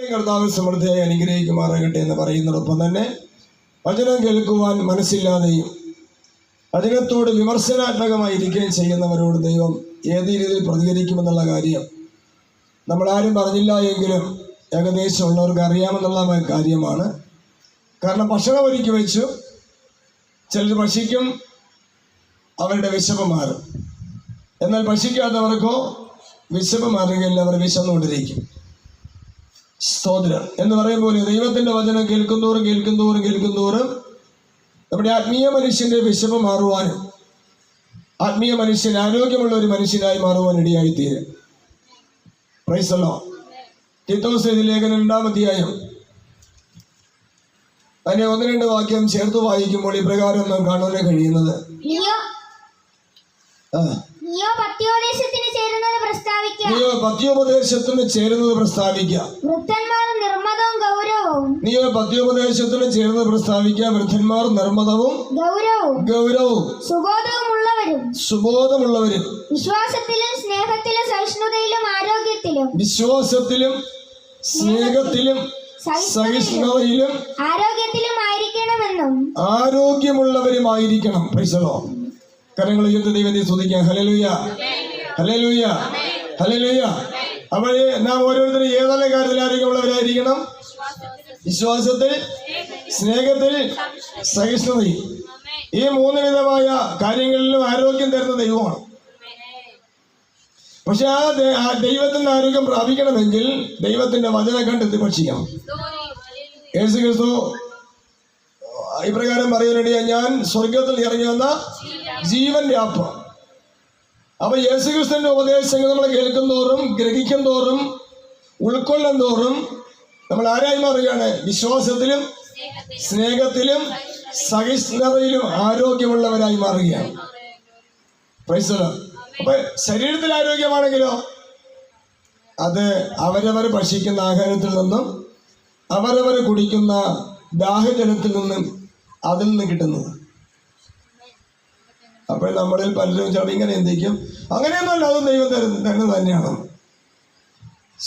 കർത്താവ് സമൃദ്ധിയായി അനുഗ്രഹിക്കുമാറാകട്ടെ എന്ന് പറയുന്നതോടൊപ്പം തന്നെ വചനം കേൾക്കുവാൻ മനസ്സില്ലാതെയും വചനത്തോട് വിമർശനാത്മകമായിരിക്കുകയും ചെയ്യുന്നവരോട് ദൈവം ഏത് രീതിയിൽ പ്രതികരിക്കുമെന്നുള്ള കാര്യം നമ്മളാരും പറഞ്ഞില്ല എങ്കിലും ഏകദേശം ഉള്ളവർക്ക് അറിയാമെന്നുള്ള കാര്യമാണ്. കാരണം ഭക്ഷണം ഒരുക്കി വെച്ചു, ചിലർ ഭക്ഷിക്കും, അവരുടെ വിശപ്പ് മാറും. എന്നാൽ ഭക്ഷിക്കാത്തവർക്കോ വിശപ്പ് മാറുകയില്ല, അവർ വിശന്നുകൊണ്ടിരിക്കും. സ്തോത്രം എന്ന് പറയുമ്പോൾ ദൈവത്തിൻ്റെ വചനം കേൾക്കുന്തോറും നമ്മുടെ ആത്മീയ മനുഷ്യൻ്റെ വിശപ്പ് മാറുവാനും ആത്മീയ മനുഷ്യൻ ആരോഗ്യമുള്ള ഒരു മനുഷ്യനായി മാറുവാൻ ഇടയായിത്തീരും. Praise the lord. തീത്തോസ് ലേഖനം 2-ാം അധ്യായം അതിനെ 1-2 വാക്യം ചേർത്ത് വായിക്കുമ്പോൾ ഇപ്രകാരം നാം കാണാൻ കഴിയുന്നത്, നീയോ പത്യോപദേശത്തിന് ചേരുന്നത് പ്രസ്താവിക്കുക. വൃദ്ധന്മാർ വൃദ്ധന്മാർ നിർമ്മതവും ഗൗരവവും സുബോധമുള്ളവരും വിശ്വാസത്തിലും സ്നേഹത്തിലും സഹിഷ്ണുതയിലും ആരോഗ്യമുള്ളവരുമായിരിക്കണം. Praise the lord. കരങ്ങൾ ഉയർത്തി ദൈവത്തെ സ്തുതിക്കാം. ഹല്ലേലൂയ, ഹല്ലേലൂയ, ഹല്ലേലൂയ. അപ്പോൾ നാം ഓരോരുത്തരും ഏതെല്ലാം കാര്യത്തിൽ ആരോഗ്യമുള്ളവരായിരിക്കണം? വിശ്വാസത്തിൽ, സ്നേഹത്തിൽ, സഹിഷ്ണുതയിൽ. ഈ 3 വിധമായ കാര്യങ്ങളിലും ആരോഗ്യം തരുന്ന ദൈവമാണ്. പക്ഷെ ആ ദൈവത്തിന്റെ ആരോഗ്യം പ്രാപിക്കണമെങ്കിൽ ദൈവത്തിന്റെ വചനം കണ്ടെത്തി ഭക്ഷിക്കണം. യേശു ക്രിസ്തു ഇപ്രകാരം പറയുന്നിടയാ, ഞാൻ സ്വർഗത്തിൽ ഇറങ്ങി വന്ന ജീവന്റെ അപ്പം. അപ്പൊ യേശുക്രിസ്തുവിന്റെ ഉപദേശങ്ങൾ നമ്മൾ കേൾക്കുന്തോറും, ഗ്രഹിക്കും തോറും, ഉൾക്കൊള്ളും തോറും നമ്മൾ ആരായി മാറുകയാണ്? വിശ്വാസത്തിലും സ്നേഹത്തിലും സഹിഷ്ണുതയിലും ആരോഗ്യമുള്ളവരായി മാറുകയാണ്. Price the Lord. അപ്പൊ ശരീരത്തിൽ ആരോഗ്യമാണെങ്കിലോ അത് അവരവർ ഭക്ഷിക്കുന്ന ആഹാരത്തിൽ നിന്നും അവരവർ കുടിക്കുന്ന ദാഹജലത്തിൽ നിന്നും അതിൽ നിന്ന് കിട്ടുന്നത്. അപ്പോൾ നമ്മളിൽ പലരും ചിലപ്പോൾ ഇങ്ങനെ എന്തിക്കും, അങ്ങനെയൊന്നുമല്ല, അതും ദൈവം തരുന്നത് തന്നെയാണ്.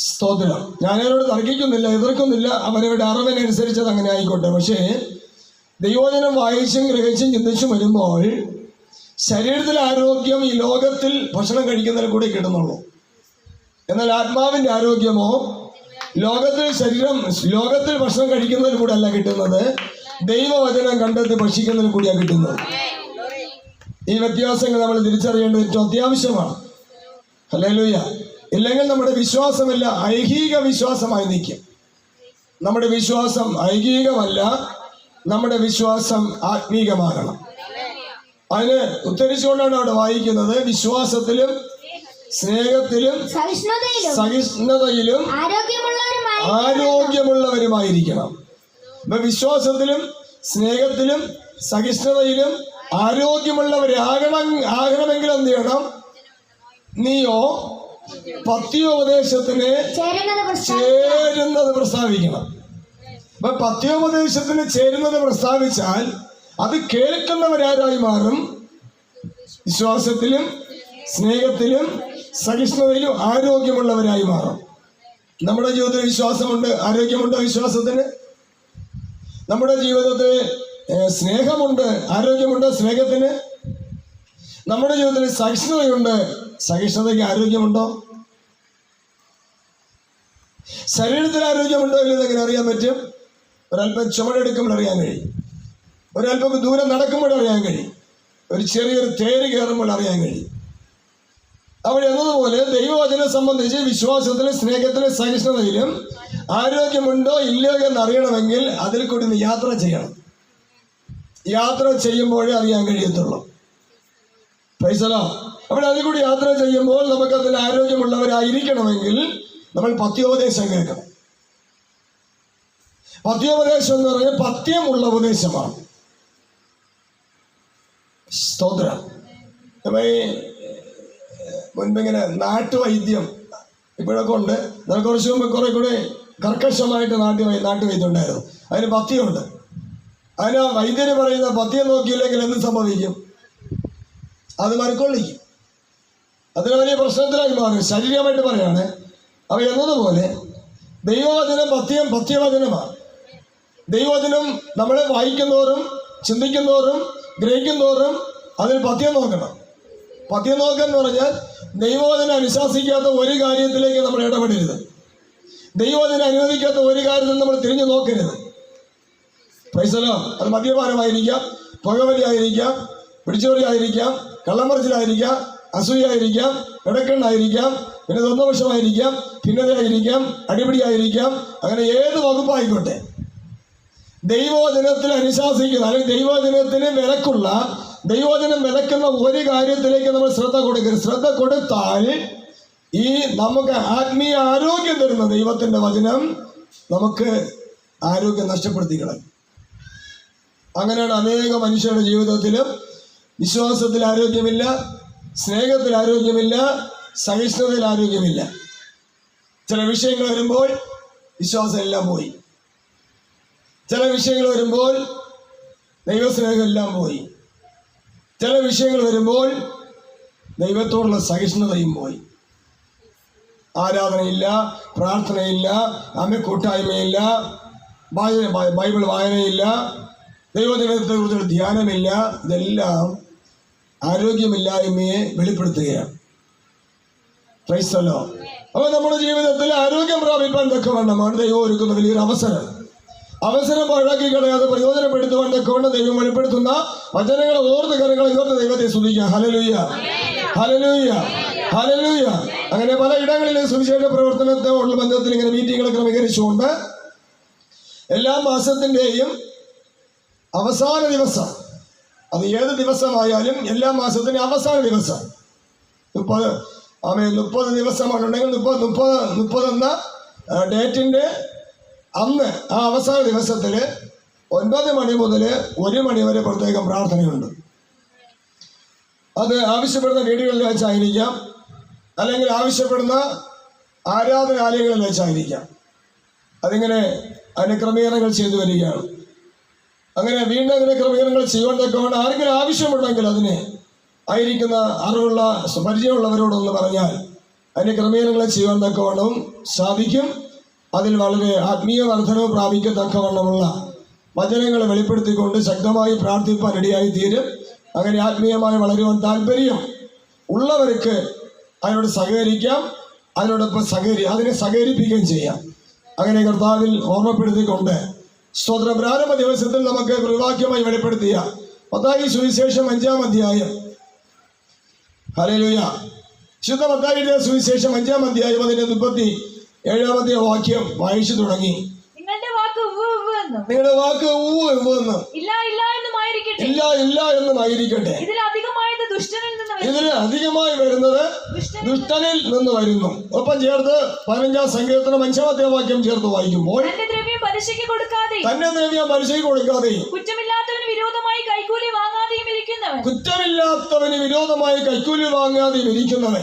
സ്തോത്രം. ഞാനവരോട് തർക്കിക്കുന്നില്ല, എതിർക്കുന്നില്ല, അവരവരുടെ അറിവിനനുസരിച്ച് അത് അങ്ങനെ ആയിക്കോട്ടെ. പക്ഷേ ദൈവവചനം വായിച്ചും ഗ്രഹിച്ചും ചിന്തിച്ചും വരുമ്പോൾ ശരീരത്തിലെ ആരോഗ്യം ഈ ലോകത്തിൽ ഭക്ഷണം കഴിക്കുന്നതിൽ കൂടെ കിട്ടുന്നുള്ളൂ. എന്നാൽ ആത്മാവിൻ്റെ ആരോഗ്യമോ ലോകത്തിൽ ഭക്ഷണം കഴിക്കുന്നതിൽ കൂടെ അല്ല കിട്ടുന്നത്, ദൈവവചനം കണ്ടെത്തി ഭക്ഷിക്കുന്നതിൽ കൂടിയാണ് കിട്ടുന്നത്. ഈ വ്യത്യാസങ്ങൾ നമ്മൾ തിരിച്ചറിയേണ്ടത് ഏറ്റവും അത്യാവശ്യമാണ്. ഹല്ലേലൂയ. ഇല്ലെങ്കിൽ നമ്മുടെ വിശ്വാസമല്ല ഐഹിക വിശ്വാസമായി നിൽക്കും. നമ്മുടെ വിശ്വാസം ഐഹികമല്ല, നമ്മുടെ വിശ്വാസം ആത്മീകമാകണം. അതിന് ഉത്തരിച്ചുകൊണ്ടാണ് അവിടെ വായിക്കുന്നത്, വിശ്വാസത്തിലും സ്നേഹത്തിലും സഹിഷ്ണുതയിലും ആരോഗ്യമുള്ളവരുമായിരിക്കണം. അപ്പൊ വിശ്വാസത്തിലും സ്നേഹത്തിലും സഹിഷ്ണുതയിലും ആരോഗ്യമുള്ളവരാകണമെങ്കിൽ എന്ത് ചെയ്യണം? നീയോ പത്യോപദേശത്തിന് ചേരുന്നത് പ്രസ്താവിക്കണം. അപ്പൊ പത്യോപദേശത്തിന് ചേരുന്നത് പ്രസ്താവിച്ചാൽ അത് കേൾക്കുന്നവരാരായി മാറും? വിശ്വാസത്തിലും സ്നേഹത്തിലും സഹിഷ്ണുതയിലും ആരോഗ്യമുള്ളവരായി മാറും. നമ്മുടെ ജീവിതത്തിൽ വിശ്വാസമുണ്ട്, ആരോഗ്യമുണ്ട്. വിശ്വാസത്തിന് നമ്മുടെ ജീവിതത്തിൽ സ്നേഹമുണ്ട്, ആരോഗ്യമുണ്ട്. സ്നേഹത്തിന് നമ്മുടെ ജീവിതത്തിൽ സഹിഷ്ണുതയുണ്ട്, സഹിഷ്ണുതയ്ക്ക് ആരോഗ്യമുണ്ടോ? ശരീരത്തിൽ ആരോഗ്യമുണ്ടോ ഇല്ലെന്ന് എങ്ങനെ അറിയാൻ പറ്റും? ഒരല്പം ചുമടെടുക്കുമ്പോൾ അറിയാൻ കഴിയും, ഒരല്പം ദൂരം നടക്കുമ്പോൾ അറിയാൻ കഴിയും, ഒരു ചെറിയൊരു തേര് കയറുമ്പോൾ അറിയാൻ കഴിയും. അവിടെ എന്നതുപോലെ ദൈവവചനം സംബന്ധിച്ച് വിശ്വാസത്തിലും സ്നേഹത്തിലും സഹിഷ്ണുതയിലും ആരോഗ്യമുണ്ടോ ഇല്ലയോ എന്നറിയണമെങ്കിൽ അതിൽ കൂടി യാത്ര ചെയ്യണം. യാത്ര ചെയ്യുമ്പോഴേ അറിയാൻ കഴിയത്തുള്ളൂ. Praise the lord. അപ്പോൾ അതിൽ കൂടി യാത്ര ചെയ്യുമ്പോൾ നമുക്കതിൽ ആരോഗ്യമുള്ളവരായിരിക്കണമെങ്കിൽ നമ്മൾ പത്യോപദേശം കേൾക്കണം. പത്യോപദേശം എന്ന് പറഞ്ഞാൽ പത്യമുള്ള ഉപദേശമാണ്. സ്തോത്രം. അപ്പം ഈ മുൻപിങ്ങനെ നാട്ടുവൈദ്യം ഇപ്പോഴൊക്കെ ഉണ്ട്. എന്നാൽ കുറച്ച് മുമ്പ് കുറെ കൂടെ കർക്കശമായിട്ട് നാട്ടുവൈദ്യം ഉണ്ടായിരുന്നു. അതിന് പത്യമുണ്ട്. അതിന് വൈദ്യര് പറയുന്ന പത്യം നോക്കിയില്ലെങ്കിൽ എന്ത് സംഭവിക്കും? അത് മരക്കൊള്ളിക്കും. അതിന് വലിയ പ്രശ്നത്തിലായി മാറും. ശാരീരികമായിട്ട് പറയാണ്. അവ എന്നതുപോലെ ദൈവവചനം പഥ്യവചനമാണ്. ദൈവവചനം നമ്മൾ വായിക്കുന്നതോറും ചിന്തിക്കുന്നതോറും ഗ്രഹിക്കുന്നതോറും അതിൽ പഥ്യം നോക്കണം. പഥ്യം നോക്കുക എന്ന് പറഞ്ഞാൽ ദൈവവചനം അനുശാസിക്കാത്ത ഒരു കാര്യത്തിലേക്ക് നമ്മൾ ഇടപെടരുത്. ദൈവവചനം അനുവദിക്കാത്ത ഒരു കാര്യത്തിൽ നമ്മൾ തിരിഞ്ഞു നോക്കരുത്. പ്രൈസലോ, അത് മദ്യപാനമായിരിക്കാം, പുകവലിയായിരിക്കാം, പിടിച്ചുപറിയായിരിക്കാം, കള്ളമറിച്ചിലായിരിക്കാം, അസൂയായിരിക്കാം, ഇടക്കെണ്ണായിരിക്കാം, പിന്നെ ദ്വന്ദ്വപക്ഷമായിരിക്കാം, ഭിന്നതയായിരിക്കാം, അടിപിടിയായിരിക്കാം, അങ്ങനെ ഏത് വകുപ്പായിക്കോട്ടെ ദൈവവചനത്തിൽ അനുശാസിക്കുന്ന അല്ലെങ്കിൽ ദൈവവചനത്തിന് വിലക്കുള്ള ദൈവവചനം വിലക്കുന്ന ഒരു കാര്യത്തിലേക്ക് നമ്മൾ ശ്രദ്ധ കൊടുക്കരുത്. ശ്രദ്ധ കൊടുത്താൽ ഈ നമുക്ക് ആത്മീയ ആരോഗ്യം തരുന്ന ദൈവത്തിൻ്റെ വചനം നമുക്ക് ആരോഗ്യം നഷ്ടപ്പെടുത്തി കളയും. അങ്ങനെയാണ് അനേക മനുഷ്യരുടെ ജീവിതത്തിലും വിശ്വാസത്തിൽ ആരോഗ്യമില്ല, സ്നേഹത്തിൽ ആരോഗ്യമില്ല, സഹിഷ്ണുതയിൽ ആരോഗ്യമില്ല. ചില വിഷയങ്ങൾ വരുമ്പോൾ വിശ്വാസം എല്ലാം പോയി. ചില വിഷയങ്ങൾ വരുമ്പോൾ ദൈവസ്നേഹം എല്ലാം പോയി. ചില വിഷയങ്ങൾ വരുമ്പോൾ ദൈവത്തോടുള്ള സഹിഷ്ണുതയും പോയി. ആരാധനയില്ല, പ്രാർത്ഥനയില്ല, കൂട്ടായ്മയില്ല, ബൈബിൾ വായനയില്ല, ദൈവദിനത്തെക്കുറിച്ചുള്ള ധ്യാനമില്ല. ഇതെല്ലാം ആരോഗ്യമില്ലായ്മയെ വെളിപ്പെടുത്തുകയാണ്. ക്രൈസ്ത ലോർഡ്. അപ്പോൾ നമ്മുടെ ജീവിതത്തിൽ ആരോഗ്യം പ്രാപിപ്പാൻ തക്കവണ്ണമാണ് ദൈവം ഒരുക്കുന്ന വലിയൊരു അവസരം പാഴാക്കി കളയാതെ പ്രയോജനപ്പെടുത്തുവാൻ തക്കവണ്ണം ദൈവം വെളിപ്പെടുത്തുന്ന വചനങ്ങളെ ഓർത്ത് കരങ്ങളെ ഉയർന്ന ദൈവത്തെ സ്തുതിക്കുക. ഹല്ലേലൂയ, ഹല്ലേലൂയ, ഹല്ലേലൂയ. അങ്ങനെ പല ഇടങ്ങളിലും സുവിശേഷ പ്രവർത്തനത്തോടുള്ള ബന്ധത്തിൽ ഇങ്ങനെ മീറ്റിങ്ങുകൾ ക്രമീകരിച്ചുകൊണ്ട് എല്ലാ മാസത്തിൻ്റെയും അവസാന ദിവസം, അത് ഏത് ദിവസമായാലും എല്ലാ മാസത്തിൻ്റെ അവസാന ദിവസം 30 ദിവസമാണുണ്ടെങ്കിൽ 30 എന്ന ഡേറ്റിൻ്റെ അന്ന് ആ അവസാന ദിവസത്തിൽ 9 മണി മുതൽ 1 മണി വരെ പ്രത്യേകം പ്രാർത്ഥനയുണ്ട്. അത് ആവശ്യപ്പെടുന്ന വീടുകളിൽ വെച്ചായിരിക്കാം, അല്ലെങ്കിൽ ആവശ്യപ്പെടുന്ന ആരാധനാലയങ്ങളിൽ വെച്ചായിരിക്കാം. അതിങ്ങനെ അതിന് ക്രമീകരണങ്ങൾ ചെയ്തു വരികയാണ്. അങ്ങനെ വീണ്ടും അതിന് ക്രമീകരണങ്ങൾ ചെയ്യുവാനൊക്കെ ആരെങ്കിലും ആവശ്യമുണ്ടെങ്കിൽ അതിന് ആയിരിക്കുന്ന അറിവുള്ള പരിചയമുള്ളവരോടൊന്ന് പറഞ്ഞാൽ അതിന് ക്രമീകരണങ്ങൾ ചെയ്യുവാൻ തക്കവണ്ണവും സാധിക്കും. അതിൽ വളരെ ആത്മീയ വർധനവ് പ്രാപിക്കത്തക്കവണ്ണമുള്ള വചനങ്ങൾ വെളിപ്പെടുത്തിക്കൊണ്ട് ശക്തമായി പ്രാർത്ഥിപ്പാൻ ഇടയായി തീരും. അങ്ങനെ ആത്മീയമായി വളരുവാൻ താല്പര്യം ഉള്ളവർക്ക് അതിനോട് സഹകരിക്കാം, അതിനോടൊപ്പം അതിനെ സഹകരിപ്പിക്കുകയും ചെയ്യാം. അങ്ങനെ കർത്താവിൽ ഓർമ്മപ്പെടുത്തിക്കൊണ്ട് സ്തോത്ര പ്രാരംഭ ദിവസത്തിൽ നമുക്ക് കൃവാക്യമായി വെളിപ്പെടുത്തിയ മത്തായി സുവിശേഷം 5-ാം അധ്യായം, ഹല്ലേലൂയ, ശുദ്ധ മത്തായിയുടെ സുവിശേഷം 5-ാം അധ്യായം അതിന്റെ 37-ാമത്തെ വാക്യം വായിച്ചു തുടങ്ങി. നിങ്ങളുടെ വാക്ക് ഉവ്വ് എന്ന്, ഇല്ല എന്നുമായിരിക്കട്ടെ. ഇതിൽ അധികമായി വരുന്നത് ദുഷ്ടനിൽ നിന്ന് വരുന്നു. ഒപ്പം ചേർത്ത് 15-ാം സങ്കീർത്തനം 5-ാമത്തെ വാക്യം ചേർത്ത് വായിക്കുമ്പോൾ തന്റെ ദ്രവ്യം പലിശയ്ക്ക് കൊടുക്കാതെയും കുറ്റമില്ലാത്തവന് വിരോധമായി കൈക്കൂലി വാങ്ങാതെയും ഇരിക്കുന്നവൻ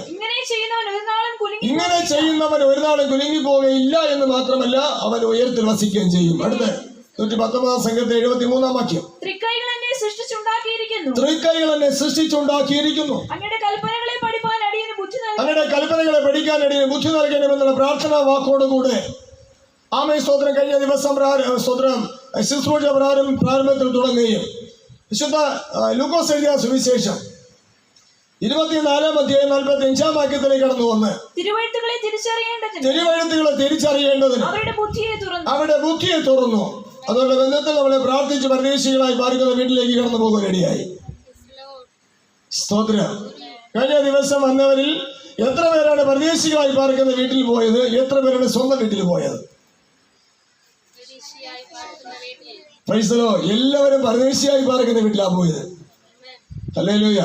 ഇങ്ങനെ ചെയ്യുന്നവൻ ഒരു നാളും കുലുങ്ങി പോവുകയില്ല എന്ന് മാത്രമല്ല അവൻ ഉയരത്തിൽ വസിക്കുകയും ചെയ്യും. അടുത്ത 119-ാം സങ്കീർത്തനം 73-ാം വാക്യം. തൃക്കൈകൾ എന്നെ സൃഷ്ടിച്ചുണ്ടാക്കിയിരിക്കുന്നു. അങ്ങയുടെ കൽപ്പനകളെ പഠിക്കാൻ അടിയന് ബുദ്ധി നൽകണമെന്നുള്ള പ്രാർത്ഥനാ വാക്കോടുകൂടെ ആമേ സ്തോത്രം കഴിഞ്ഞ ദിവസം ശുശ്രൂഷ പ്രാരംഭത്തിൽ തുടങ്ങുകയും വിശുദ്ധ ലൂക്കോസ് എഴുതിയ സുവിശേഷം 24-ാം അധ്യായം 45-ാം വാക്യത്തിലേക്ക് കടന്നു വന്ന് തിരുവെഴുത്തുകളെ തിരിച്ചറിയേണ്ടതിന് അവരുടെ ബുദ്ധിയെ തുറന്നു. അതുകൊണ്ട് ബന്ധത്തിൽ നമ്മളെ പ്രാർത്ഥിച്ച് പരദേശികളായി പാർക്കുന്ന വീട്ടിലേക്ക് കടന്നു പോകാൻ റെഡിയായി. സ്തോത്രം. കഴിഞ്ഞ ദിവസം വന്നവരിൽ എത്ര പേരാണ് പരദേശികളായി പാർക്കുന്ന വീട്ടിൽ പോയത്? എത്ര പേരാണ് സ്വന്തം വീട്ടിൽ പോയത്? പ്രൈസ്തലോ. എല്ലാവരും പരദേശിയായി പാർക്കുന്ന വീട്ടിലാണ് പോയത്. ഹല്ലേലൂയ.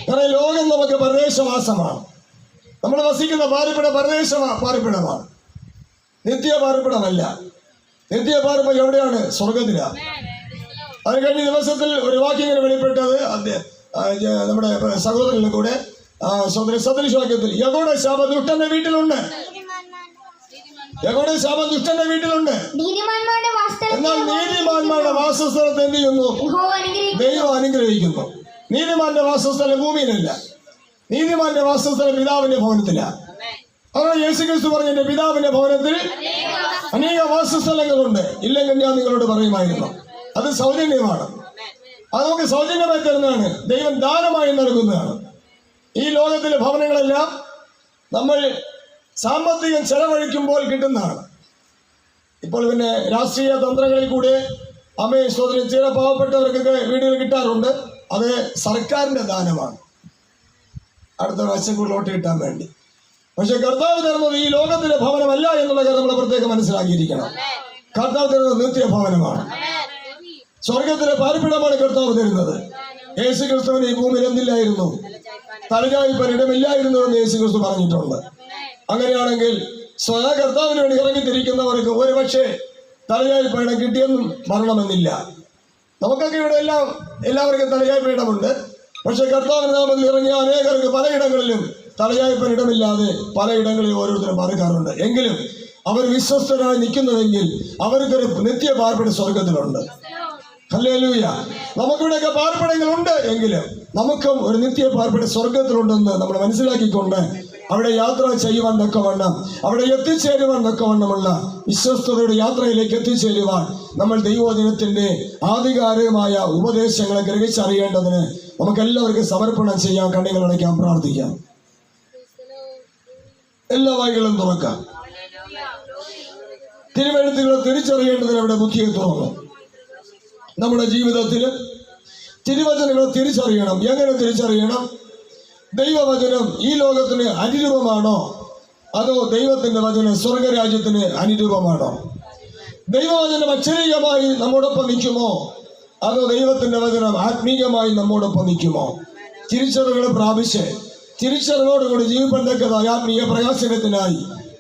കാരണം ലോകം നമുക്ക് പരദേശവാസമാണ്. നമ്മൾ വസിക്കുന്ന പാർപ്പിടമാണ്, നിത്യ പാർപ്പിടമല്ല. നിത്യ പാർപ്പിടം എവിടെയാണ്? സ്വർഗത്തിലാണ്. അത് കഴിഞ്ഞ ദിവസത്തിൽ ഒരു വാക്യം ഇങ്ങനെ വെളിപ്പെട്ടത് നമ്മുടെ സഹോദരന്റെ കൂടെ സദൃശ വാക്യത്തിൽ യഹോവയുടെ ശാപം ദുഷ്ടന്റെ വീട്ടിലുണ്ട്. എന്നാൽ നീതിമാന്മാരുടെ വാസസ്ഥലത്ത് എന്ത് ചെയ്യുന്നു? ദൈവം അനുഗ്രഹിക്കുന്നു. നീതിമാന്റെ വാസസ്ഥലം ഭൂമിയിലല്ല, നീതിമാന്റെ വാസസ്ഥലം പിതാവിന്റെ ഭവനത്തിലാണ്. അതാണ് യേശുക്രിസ്തു പറഞ്ഞ എന്റെ പിതാവിന്റെ ഭവനത്തിൽ അനേക വാസസ്ഥലങ്ങളുണ്ട്, ഇല്ലെങ്കിൽ ഞാൻ നിങ്ങളോട് പറയുമായിരുന്നു. അത് സൗജന്യമാണ്. അത് നമുക്ക് സൗജന്യമായി തരുന്നതാണ്. ദൈവം ദാനമായി നൽകുന്നതാണ്. ഈ ലോകത്തിലെ ഭവനങ്ങളെല്ലാം നമ്മൾ സാമ്പത്തികം ചെലവഴിക്കുമ്പോൾ കിട്ടുന്നതാണ്. ഇപ്പോൾ പിന്നെ രാഷ്ട്രീയ തന്ത്രങ്ങളിൽ കൂടെ അമ്മയെ സ്തോത്രം ചില പാവപ്പെട്ടവർക്കൊക്കെ വീടുകൾ കിട്ടാറുണ്ട്. അത് സർക്കാരിൻ്റെ ദാനമാണ്, അടുത്ത വശങ്ങളിലോട്ട് കിട്ടാൻ വേണ്ടി. പക്ഷെ കർത്താവ് തരുന്നത് ഈ ലോകത്തിലെ ഭവനമല്ല എന്നുള്ള കാര്യം നമ്മൾ പ്രത്യേകം മനസ്സിലാക്കിയിരിക്കണം. കർത്താവ് തരുന്നത് നിത്യഭവനമാണ്. സ്വർഗത്തിലെ പാർപ്പിടമാണ് കർത്താവ് തരുന്നത്. യേശു ക്രിസ്തുവിന് ഈ ഭൂമിയിൽ എന്തില്ലായിരുന്നു? തലചായ്പാൻ ഇടമില്ലായിരുന്നു എന്ന് യേശു ക്രിസ്തു പറഞ്ഞിട്ടുണ്ട്. അങ്ങനെയാണെങ്കിൽ സ്വയ കർത്താവിന് വേണ്ടി ഇറങ്ങിത്തിരിക്കുന്നവർക്ക് ഒരുപക്ഷെ തലചായ്പാൻ ഇടം കിട്ടിയെന്നും മരണമെന്നില്ല. നമുക്കൊക്കെ ഇവിടെ എല്ലാവർക്കും തലചായ്പാൻ ഇടമുണ്ട്. പക്ഷെ കർത്താവിന് നാമത്തിൽ ഇറങ്ങിയ അനേകർക്ക് പലയിടങ്ങളിലും തലചായ്പാൻ ഇടമില്ലാതെ പലയിടങ്ങളിൽ ഓരോരുത്തരും പാർക്കാറുണ്ട്. എങ്കിലും അവർ വിശ്വസ്തരായി നിൽക്കുന്നുവെങ്കിൽ അവർക്കൊരു നിത്യ പാർപ്പിട സ്വർഗത്തിലുണ്ട്. ഹല്ലേലൂയ. നമുക്കിവിടെയൊക്കെ പാർപ്പിടങ്ങളുണ്ട് എങ്കിലും നമുക്കും ഒരു നിത്യ പാർപ്പിട സ്വർഗത്തിലുണ്ടെന്ന് നമ്മൾ മനസ്സിലാക്കിക്കൊണ്ട് അവിടെ യാത്ര ചെയ്യുവാൻ തക്കവണ്ണം, അവിടെ എത്തിച്ചേരുവാൻ തക്കവണ്ണമുള്ള വിശ്വസ്തതയുടെ യാത്രയിലേക്ക് എത്തിച്ചേരുവാൻ നമ്മൾ ദൈവവചനത്തിന്റെ ആധികാരികമായ ഉപദേശങ്ങളെ ഗ്രഹിച്ചറിയേണ്ടതിന് നമുക്കെല്ലാവർക്കും സമർപ്പണം ചെയ്യാൻ, കണ്ണുകൾ അടയ്ക്കാൻ, പ്രാർത്ഥിക്കാം. എല്ലാ വായികളും തുറക്കാം. തിരുവെഴുത്തുകളെ തിരിച്ചറിയേണ്ടതിന് അവിടെ ബുദ്ധിയെ തുറന്നു. നമ്മുടെ ജീവിതത്തിൽ തിരുവചനങ്ങളെ തിരിച്ചറിയണം. എങ്ങനെ തിരിച്ചറിയണം? ദൈവവചനം ഈ ലോകത്തിന് അനുരൂപമാണോ, അതോ ദൈവത്തിന്റെ വചനം സ്വർഗരാജ്യത്തിന് അനുരൂപമാണോ? ദൈവവചനം അക്ഷരീയമായി നമ്മോടൊപ്പം നിൽക്കുമോ, അതോ ദൈവത്തിന്റെ വചനം ആത്മീകമായി നമ്മോടൊപ്പം നിൽക്കുമോ? തിരിച്ചറിവുകളെ പ്രാപിച്ച് തിരിച്ചറിവോടുകൂടി ജീവിപ്പണ്ടേക്കതായ ആത്മീയ പ്രകാശനത്തിനായി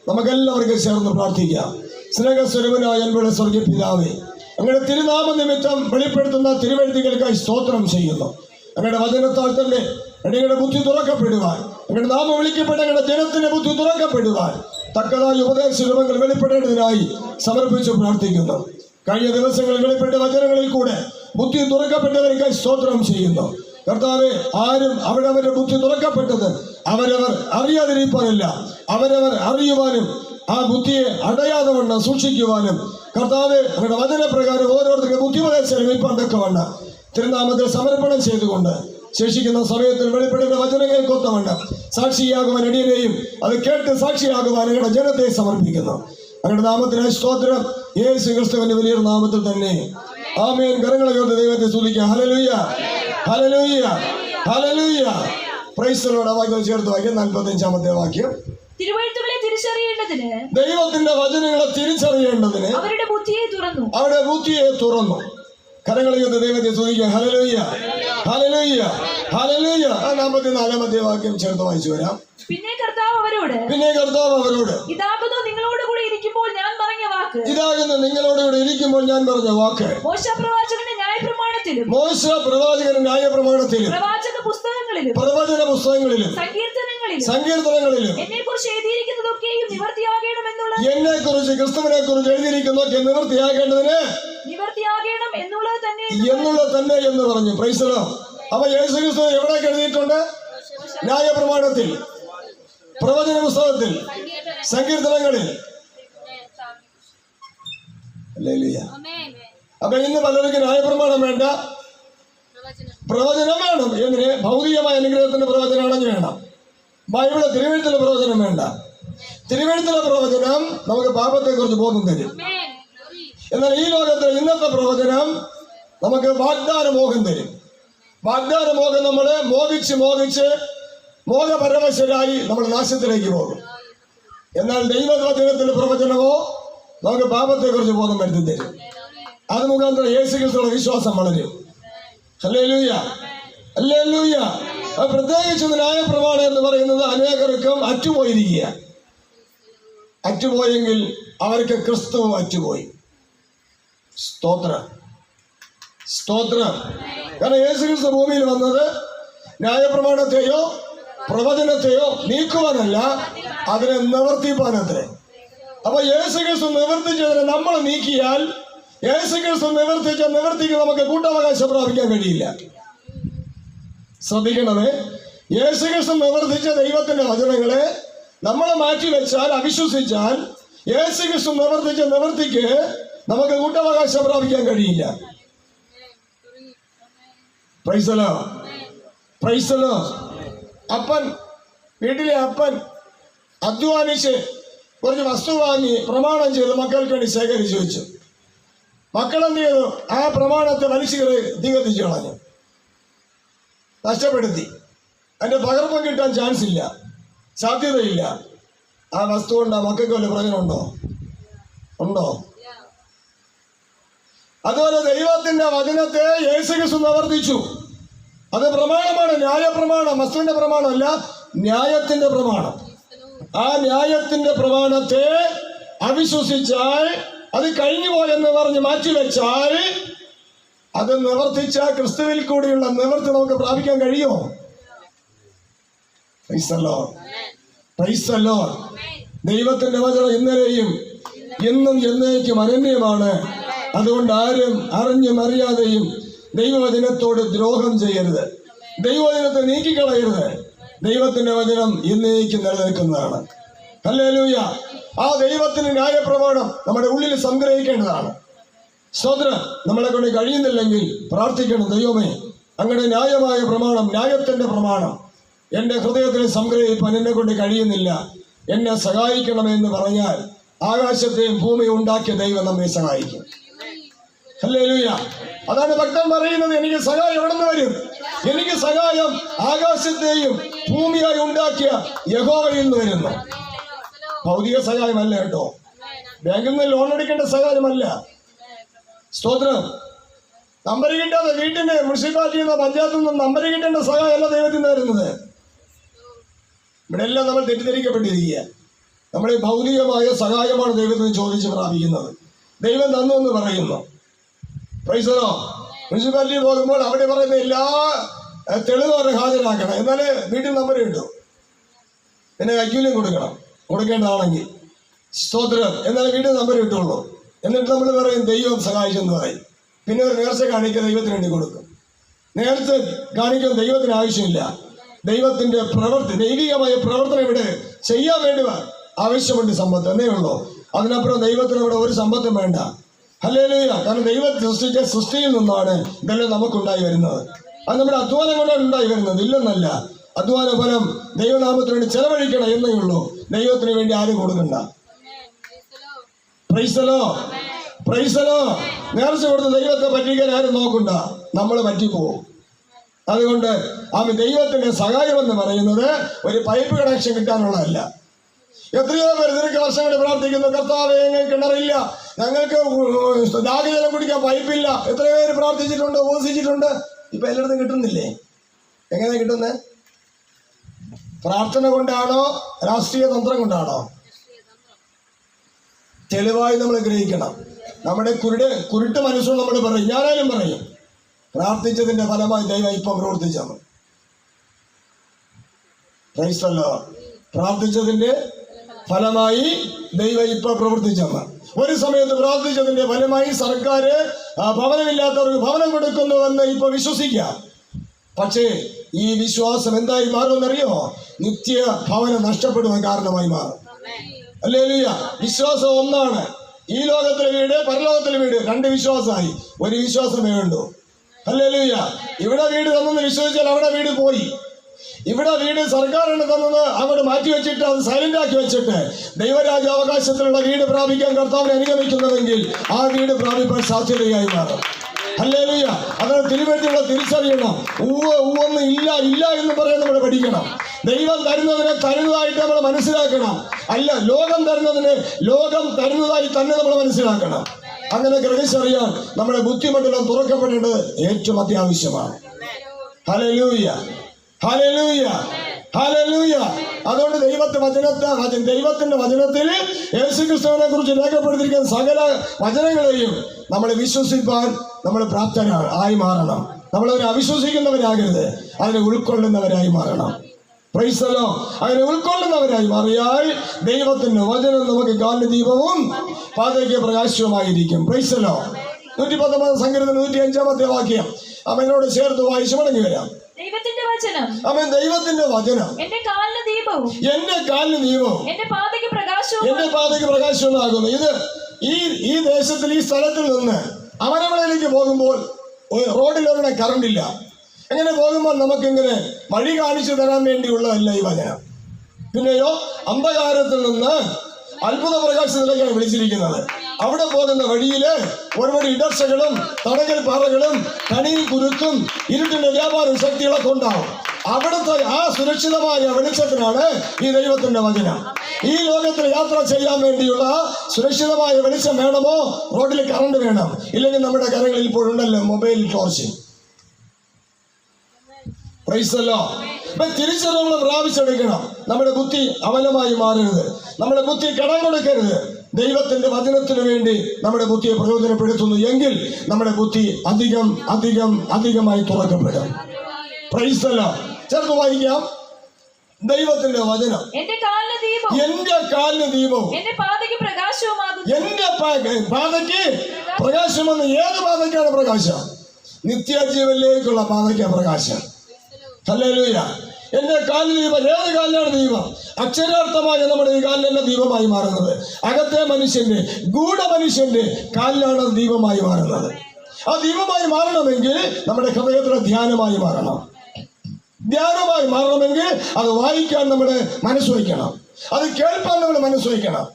നമുക്കെല്ലാവർക്കും ചേർന്ന് പ്രാർത്ഥിക്കാം. സ്നേഹസ്വരൂപനായ അൻപുള്ള സ്വർഗീയ പിതാവേ, അങ്ങയുടെ തിരുനാമ നിമിത്തം വെളിപ്പെടുത്തുന്ന തിരുവെഴുത്തുകൾക്കായി സ്തോത്രം ചെയ്യുന്നു. അങ്ങയുടെ വചനത്താൽ തന്നെ അങ്ങയുടെ ബുദ്ധി തുറക്കപ്പെടുവാൻ, അങ്ങയുടെ നാമം വിളിക്കപ്പെട്ട അങ്ങയുടെ ജനത്തിന്റെ ബുദ്ധി തുറക്കപ്പെടുവാൻ തക്കതായ ഉപദേശ രൂപങ്ങൾ വെളിപ്പെടേണ്ടതിനായി സമർപ്പിച്ച് പ്രാർത്ഥിക്കുന്നു. കഴിഞ്ഞ ദിവസങ്ങളിൽ വെളിപ്പെട്ട വചനങ്ങളിൽ കൂടെ ബുദ്ധി തുറക്കപ്പെട്ടവർക്കായി സ്തോത്രം ചെയ്യുന്നു. കർത്താവെ, ആരും അവരവരുടെ ബുദ്ധി തുറക്കപ്പെട്ടത് അവരവർ അറിയാതിരിക്കാനല്ല, അവരവർ അറിയുവാനും ആ ബുദ്ധിയെ അടയാതെ വണ്ണം സൂക്ഷിക്കുവാനും കർത്താവെ അവരുടെ വചനപ്രകാരം ഓരോരുത്തരുടെ ബുദ്ധിപദേശം ലഭിക്കാൻ തക്കവണ്ണം തിരുനാമത്തിൽ സമർപ്പണം ചെയ്തുകൊണ്ട് ശേഷിക്കുന്ന സമയത്തിൽ വെളിപ്പെടുന്ന വചനങ്ങൾക്കൊത്തവണ്ണം സാക്ഷിയാകുവാൻ അടിയനെയും അത് കേട്ട് സാക്ഷിയാകുവാൻ ഞങ്ങളുടെ ജനത്തെ സമർപ്പിക്കുന്നു. അങ്ങയുടെ നാമത്തിനായി സ്തോത്രം, യേശു ക്രിസ്തുവിന്റെ വലിയ നാമത്തിൽ തന്നെ ആമേൻ. കരങ്ങളെ ഉയർത്തി ദൈവത്തെ സ്തുതിക്കാം. ഹല്ലേലൂയ, ഹല്ലേലൂയ, ഹല്ലേലൂയ. Price the Lord. വാക്യം ചേർത്ത് വാക്യം 45-ാമത്തെ വാക്യം. തിരുവെഴുത്തുകളെ തിരിച്ചറിയേണ്ടതിന്, ദൈവത്തിന്റെ വചനങ്ങളെ തിരിച്ചറിയേണ്ടതിന് അവരുടെ ബുദ്ധിയെ തുറന്നു. അവരുടെ ബുദ്ധിയെ തുറന്നു. കരങ്ങളെ ഉയർത്തി ദൈവത്തെ സ്തുതിക്കാം. ഹല്ലേലൂയ, ഹല്ലേലൂയ, ഹല്ലേലൂയ. 44-ാമത്തെ വാക്യം ചേർത്ത് വായിച്ചു വരാം. പിന്നെ കർത്താവ് അവരോട്, ഇതാകുന്നു നിങ്ങളോട് കൂടെ ഇരിക്കുമ്പോൾ ഞാൻ പറഞ്ഞ വാക്ക്, ഇതാകുന്നു നിങ്ങളോടുകൂടെ ഇരിക്കുമ്പോൾ ഞാൻ പറഞ്ഞ വാക്ക്. മോശ പ്രവാചകന്റെ ന്യായപ്രമാണത്തിലും, പ്രവാചക പുസ്തകങ്ങളിലും, പ്രവചന പുസ്തകങ്ങളിലും, സങ്കീർത്തനങ്ങളിലും എന്നെക്കുറിച്ച് എഴുതിയിരിക്കുന്നതൊക്കെയും എന്നെക്കുറിച്ച് ക്രിസ്തുവിനെ കുറിച്ച് എഴുതിയിരിക്കുന്നതൊക്കെ നിവർത്തിയാകണം എന്നുള്ളത് തന്നെ എന്ന് പറഞ്ഞു. Price the Lord. അപ്പൊ യേശു ക്രിസ്തു എവിടെയൊക്കെ എഴുതിയിട്ടുണ്ട്? ന്യായപ്രമാണത്തിൽ, പ്രവചന പുസ്തകത്തിൽ, സങ്കീർത്തനങ്ങളിൽ. അപ്പൊ ഇന്ന് പലർക്കും ന്യായപ്രമാണം വേണ്ട, പ്രവചനം വേണം. എന്തിന്? ഭൗതികമായ അനുഗ്രഹത്തിന്റെ പ്രവചനമാണെങ്കിൽ വേണം. ബൈബിള് തിരുവെഴുത്തിലെ പ്രവചനം വേണ്ട. തിരുവെഴുത്തിലെ പ്രവചനം നമുക്ക് പാപത്തെ കുറിച്ച് ബോധം തരും. എന്നാൽ ഈ ലോകത്തിലെ ഇന്നത്തെ പ്രവചനം നമുക്ക് വാഗ്ദാനമോഹം തരും. വാഗ്ദാനമോഹം നമ്മള് മോഹിച്ച് മോഹപരവശരായി നമ്മൾ നാശത്തിലേക്ക് പോകും. എന്നാൽ ദൈവവചനത്തിന്റെ പ്രവചനമോ നമുക്ക് പാപത്തെ കുറിച്ച് ബോധം വരുത്തി തരും. അത് മുഖാന്തരം യേശു ക്രിസ്തുവിന്റെ വിശ്വാസം വളരും. Hallelujah, hallelujah. പ്രത്യേകിച്ച് ന്യായപ്രമാണം എന്ന് പറയുന്നത് അനേകർക്കും അറ്റുപോയിരിക്കുക. അറ്റുപോയെങ്കിൽ അവർക്ക് ക്രിസ്തുവും അറ്റുപോയി. സ്തോത്രം, സ്തോത്രം. കാരണം യേശു ക്രിസ്തു ഭൂമിയിൽ വന്നത് ന്യായപ്രമാണത്തെയോ പ്രവചനത്തെയോ നീക്കുവാനല്ല, അതിനെ നിവർത്തിപ്പാനത്രേ. അപ്പൊ യേശു ക്രിസ്തു നിവർത്തിച്ചതിനെ നമ്മൾ നീക്കിയാൽ യേശു ക്രിസ്തു നിവർത്തിക്ക് നമുക്ക് കൂട്ടവകാശം പ്രാപിക്കാൻ കഴിയില്ല. ശ്രദ്ധിക്കണമേ. യേശു ക്രിസ്തു നിവർത്തിച്ച ദൈവത്തിന്റെ വചനങ്ങളെ നമ്മൾ മാറ്റിവെച്ചാൽ, അവിശ്വസിച്ചാൽ യേശു ക്രിസ്തു നിവർത്തിച്ച നിവർത്തിക്ക് നമുക്ക് കൂട്ടവകാശം പ്രാപിക്കാൻ കഴിയില്ല. Price the Lord, price the Lord. അപ്പൻ, വീട്ടിലെ അപ്പൻ അധ്വാനിച്ച് കുറച്ച് വസ്തു വാങ്ങി പ്രമാണം ചെയ്ത് മക്കൾക്ക് വേണ്ടി ശേഖരിച്ചു വെച്ചു. മക്കളെന്ത് ചെയ്തു? ആ പ്രമാണത്തെ വലിച്ചു തീകത്തിച്ചു കളഞ്ഞു, നഷ്ടപ്പെടുത്തി. അതിന്റെ പകർപ്പം കിട്ടാൻ ചാൻസ് ഇല്ല, സാധ്യതയില്ല. ആ വസ്തു കൊണ്ട് ആ മക്കൾക്ക് വല്ല പ്രയോജനമുണ്ടോ? ഉണ്ടോ? അതുപോലെ ദൈവത്തിന്റെ വചനത്തെ യേശു ക്രിസ്തു നിവർത്തിച്ചു. അത് പ്രമാണമാണ്, ന്യായപ്രമാണം. വസ്തുവിന്റെ പ്രമാണമല്ല, ന്യായത്തിന്റെ പ്രമാണം. ആ ന്യായത്തിന്റെ പ്രമാണത്തെ അവിശ്വസിച്ചാൽ, അത് കഴിഞ്ഞു പോയെന്ന് പറഞ്ഞ് മാറ്റിവെച്ചാൽ, അത് നിവർത്തിച്ച ക്രിസ്തുവിൽ കൂടിയുള്ള നിവർത്തി നമുക്ക് പ്രാപിക്കാൻ കഴിയുമോ? Price the Lord, price the Lord. ദൈവത്തിന്റെ വചനം ഇന്നലെയും ഇന്നും എന്നേക്കും അനന്യമാണ്. അതുകൊണ്ട് ആരും അറിഞ്ഞും അറിയാതെയും ദൈവവചനത്തോട് ദ്രോഹം ചെയ്യരുത്, ദൈവവചനത്തെ നീക്കിക്കളയരുത്. ദൈവത്തിന്റെ വചനം എന്നേക്കും നിലനിൽക്കുന്നതാണ്. ഹല്ലേലൂയ. ആ ദൈവത്തിന്റെ ന്യായപ്രമാണം നമ്മുടെ ഉള്ളിൽ സംഗ്രഹിക്കേണ്ടതാണ്. സ്തോത്രം. നമ്മളെ കൊണ്ട് കഴിയുന്നില്ലെങ്കിൽ പ്രാർത്ഥിക്കണം, ദൈവമേ അങ്ങയുടെ ന്യായമായ പ്രമാണം, ന്യായത്തിന്റെ പ്രമാണം എൻ്റെ ഹൃദയത്തിൽ സംഗ്രഹിപ്പാൻ എന്നെ കൊണ്ട് കഴിയുന്നില്ല, എന്നെ സഹായിക്കണമെന്ന് പറഞ്ഞാൽ ആകാശത്തെയും ഭൂമിയും ഉണ്ടാക്കിയ ദൈവം നമ്മെ സഹായിക്കും. ഹല്ലേലൂയ. അതാണ് ഭക്തൻ പറയുന്നത്, എനിക്ക് സഹായം എവിടെ നിന്ന് വരും? എനിക്ക് സഹായം ആകാശത്തെയും ഭൂമിയായി ഉണ്ടാക്കിയ യഹോവയിൽ നിന്ന് വരുന്നു. ഭൗതിക സഹായമല്ല കേട്ടോ, ബാങ്കിൽ നിന്ന് ലോൺ എടുക്കേണ്ട സഹായമല്ല. സ്തോത്രം. നമ്പർ കിട്ടാതെ വീട്ടിന്റെ മുനിസിപ്പാലിറ്റിയിൽ നിന്നോ പഞ്ചായത്തിൽ നിന്നും നമ്പർ കിട്ടേണ്ട സഹായമല്ല ദൈവത്തിൽ നിന്ന് വരുന്നത്. ഇവിടെ എല്ലാം നമ്മൾ തെറ്റിദ്ധരിക്കപ്പെട്ടിരിക്കുക. നമ്മൾ ഈ ഭൗതികമായ സഹായമാണ് ദൈവത്തിന് ചോദിച്ച് പ്രാപിക്കുന്നത്. ദൈവം തന്നു എന്ന് പറയുന്നു. Price the Lord. മുനിസിപ്പാലിറ്റി പോകുമ്പോൾ അവിടെ പറയുന്ന എല്ലാ തെളിവോടെ ഹാജരാക്കണം, എന്നാലേ വീട്ടിൽ നമ്പർ കിട്ടും. പിന്നെ കൈക്കൂലിയും കൊടുക്കണം, കൊടുക്കേണ്ടതാണെങ്കിൽ. സ്തോത്രം. എന്നാലേ വീട്ടിൽ നമ്പർ കിട്ടുള്ളൂ. എന്നിട്ട് നമ്മൾ പറയും ദൈവം സഹായിച്ചെന്ന് പറയും. പിന്നെ ഒരു നേർച്ച കാണിക്കുക, ദൈവത്തിന് വേണ്ടി കൊടുക്കും. നേർച്ച കാണിക്കാൻ ദൈവത്തിന് ആവശ്യമില്ല. ദൈവത്തിന്റെ ദൈവികമായ പ്രവർത്തനം ഇവിടെ ചെയ്യാൻ വേണ്ടി ആവശ്യമുണ്ട് സമ്പത്ത് എന്നേ ഉള്ളൂ. അതിനപ്പുറം ദൈവത്തിന് ഇവിടെ ഒരു സമ്പത്തും വേണ്ട. ഹല്ലേലൂയ. കാരണം ദൈവം സൃഷ്ടിച്ച സൃഷ്ടിയിൽ നിന്നാണ് ഇതെല്ലാം നമുക്കുണ്ടായി വരുന്നത്. അത് നമ്മുടെ അധ്വാനം കൊണ്ടാണ് ഉണ്ടായി വരുന്നത്, ഇല്ലെന്നല്ല. അധ്വാന ഫലം ദൈവനാമത്തിന് വേണ്ടി ചെലവഴിക്കണം എന്നേ ഉള്ളൂ. ദൈവത്തിന് വേണ്ടി ആരും കൊടുക്കണ്ട. Price the Lord, price the Lord. നേർച്ച കൊടുത്ത് ദൈവത്തെ പറ്റിക്കാൻ ആരും നോക്കണ്ട, നമ്മൾ പറ്റിപ്പോവും. അതുകൊണ്ട് ദൈവത്തിന്റെ സഹായം എന്ന് പറയുന്നത് ഒരു പൈപ്പ് കണക്ഷൻ കിട്ടാനുള്ളതല്ല. എത്രയോ പേര് ഇതിനൊക്കെ വർഷങ്ങൾ പ്രാർത്ഥിക്കുന്നു, കർത്താവേ ഞങ്ങൾക്ക് കിണറില്ല, ഞങ്ങൾക്ക് ദാഹജലം കുടിക്കാൻ പൈപ്പില്ല. എത്രയോ പേര് പ്രാർത്ഥിച്ചിട്ടുണ്ട്, ഉപസിച്ചിട്ടുണ്ട്. ഇപ്പൊ എല്ലായിടത്തും കിട്ടുന്നില്ലേ? എങ്ങനെ കിട്ടുന്നത്? പ്രാർത്ഥന കൊണ്ടാണോ രാഷ്ട്രീയ തന്ത്രം കൊണ്ടാണോ? തെളിവായി നമ്മൾ ഗ്രഹിക്കണം. നമ്മുടെ കുരുട്ട് മനസ്സും നമ്മൾ പറയും, ഞാനായാലും പറയും, പ്രാർത്ഥിച്ചതിന്റെ ഫലമായി ദൈവം ഇപ്പം പ്രവർത്തിച്ചാൽ. Price the Lord. പ്രാർത്ഥിച്ചതിന്റെ ഫലമായി ദൈവം ഇപ്പൊ പ്രവർത്തിച്ചാൽ. ഒരു സമയത്ത് പ്രാർത്ഥിച്ചതിന്റെ ഫലമായി സർക്കാർ ഭവനമില്ലാത്തവർക്ക് ഭവനം കൊടുക്കുന്നുവെന്ന് ഇപ്പൊ വിശ്വസിക്കാം. പക്ഷേ ഈ വിശ്വാസം എന്തായി മാറുമെന്നറിയോ? നിത്യ ഭവനം നഷ്ടപ്പെടുവാൻ കാരണമായി മാറും. ഹല്ലേലൂയ. വിശ്വാസം ഒന്നാണ്. ഈ ലോകത്തിലെ വീട്, പരലോകത്തിലെ വീട്, രണ്ട് വിശ്വാസമായി. ഒരു വിശ്വാസമേ വേണ്ടൂ. ഹല്ലേലൂയ. ഇവിടെ വീട് തന്നെന്ന് വിശ്വസിച്ചാൽ അവിടെ വീട് പോയി. ഇവിടെ വീട് സർക്കാരിന് തന്നത് അങ്ങോട്ട് മാറ്റി വെച്ചിട്ട് അത് സൈലന്റ് ആക്കി വെച്ചിട്ട് ദൈവരാജ്യ അവകാശത്തിലുള്ള വീട് പ്രാപിക്കാൻ കർത്താവിനെ അനുഗമിക്കുന്നുവെങ്കിൽ ആ വീട് പ്രാപിക്കാൻ സാധ്യതയായി മാറും. ഹല്ലേലൂയ. അതാണ് തിരുവഴുത്തുള്ള തിരിച്ചറിയണം. ഉവ്വൊന്നും ഇല്ല ഇല്ല എന്ന് പറയാൻ നമ്മൾ പഠിക്കണം. ദൈവം തരുന്നതിനെ തരുന്നതായിട്ട് നമ്മൾ മനസ്സിലാക്കണം. അല്ല, ലോകം തരുന്നതിന് ലോകം തരുന്നതായി തന്നെ നമ്മൾ മനസ്സിലാക്കണം. അങ്ങനെ ഗ്രഹിച്ചറിയാൻ നമ്മുടെ ബുദ്ധിമണ്ഡലം തുറക്കപ്പെടേണ്ടത് ഏറ്റവും അത്യാവശ്യമാണ്. ഹല്ലേലൂയ, ഹല്ലേലൂയ, ഹല്ലേലൂയ. അതുകൊണ്ട് ദൈവത്തിന്റെ വചനത്തിൽ യേശുക്രിസ്തുവിനെ കുറിച്ച് രേഖപ്പെടുത്തിയിരിക്കുന്ന സകല വചനങ്ങളെയും നമ്മൾ വിശ്വസിപ്പാൻ നമ്മൾ പ്രാപ്തരായി മാറണം. നമ്മളതിനെ അവിശ്വസിക്കുന്നവരാകരുത്, അതിനെ ഉൾക്കൊള്ളുന്നവരായി മാറണം. Price the lord. അതിനെ ഉൾക്കൊള്ളുന്നവരായി മാറിയാൽ ദൈവത്തിന്റെ വചനം നമുക്ക് കാലിന് ദീപവും പാതയ്ക്ക് പ്രകാശവുമായിരിക്കും. Price the Lord. 119 സങ്കീർത്തനം 105 വാക്യം അവനോട് ചേർത്ത് വായിച്ച് മടങ്ങി വരാം. ദൈവത്തിന്റെ വചനം അവൻ ദൈവത്തിന്റെ വചനം എന്റെ കാലിന് ദീപവും എന്റെ കാലിന് നിയമവും എന്റെ പാതയ്ക്ക് പ്രകാശവും എന്റെ പാതയ്ക്ക് പ്രകാശവുമാകുന്നു. ഇത് ഈ ദേശത്തിൽ ഈ സ്ഥലത്തിൽ നിന്ന് അമരമലയിലേക്ക് പോകുമ്പോൾ റോഡിലൊരുടെ കറണ്ട് ഇല്ല. എങ്ങനെ പോകുമ്പോൾ നമുക്കിങ്ങനെ വഴി കാണിച്ചു തരാൻ വേണ്ടിയുള്ളതല്ല ഈ വചനം. പിന്നെയോ അന്ധകാരത്തിൽ നിന്ന് അത്ഭുത പ്രകാശത്തിലേക്കാണ് വിളിച്ചിരിക്കുന്നത്. അവിടെ പോകുന്ന വഴിയില് ഒരുപാട് ഇടർച്ചകളും തടകൽ പാറകളും കണിയും കുരുക്കും ഇരുട്ടിന്റെ വ്യാപാര ശക്തികളൊക്കെ ഉണ്ടാവും. അവിടുത്തെ ആ സുരക്ഷിതമായ വെളിച്ചത്തിനാണ് ഈ ദൈവത്തിന്റെ വചനം. ഈ ലോകത്തിൽ യാത്ര ചെയ്യാൻ വേണ്ടിയുള്ള സുരക്ഷിതമായ വെളിച്ചം വേണമോ? റോഡിൽ കറണ്ട് വേണം. ഇല്ലെങ്കിൽ നമ്മുടെ കരങ്ങളിൽ ഇപ്പോഴുണ്ടല്ലോ മൊബൈൽ ടോർച്ച്. പ്രൈസല്ലോ. തിരിച്ചറിവുകൾ പ്രാപിച്ചെടുക്കണം. നമ്മുടെ ബുദ്ധി അവലമായി മാറരുത്. നമ്മുടെ ബുദ്ധി കടം കൊടുക്കരുത്. ദൈവത്തിന്റെ വചനത്തിന് വേണ്ടി നമ്മുടെ ബുദ്ധിയെ പ്രയോജനപ്പെടുത്തുന്നു എങ്കിൽ നമ്മുടെ ബുദ്ധി അധികം അധികം അധികമായി തുറക്കപ്പെടും. പ്രൈസല്ലോ. ചേർത്ത് വായിക്കാം. ദൈവത്തിന്റെ വചനം എന്റെ കാലിന് ദീപവും എന്റെ കാലിന് ദീപവും എന്റെ പാതയ്ക്ക് പ്രകാശവുമാകുന്നു. എന്റെ പാതയ്ക്ക് പ്രകാശമെന്ന് ഏത് പാതയ്ക്കാണ് പ്രകാശം? നിത്യജീവനിലേക്കുള്ള പാതയ്ക്കാണ് പ്രകാശം. ഹല്ലേലൂയ. എന്റെ കാലിന് ദീപം. ഏത് കാലിലാണ് ദീപം? അക്ഷരാർത്ഥമായ നമ്മുടെ ഈ കാലിലല്ല ദീപമായി മാറുന്നത്. അകത്തെ മനുഷ്യന്റെ ഗൂഢമനുഷ്യന്റെ കാലിലാണ് ദീപമായി മാറുന്നത്. ആ ദീപമായി മാറണമെങ്കിൽ നമ്മുടെ ഹൃദയത്തിലെ ധ്യാനമായി മാറണം. ധ്യാനമായി മാറണമെങ്കിൽ അത് വായിക്കാൻ നമ്മുടെ മനസ്സ് വയ്ക്കണം. അത് കേൾപ്പാൻ നമ്മൾ മനസ്സ് വയ്ക്കണം.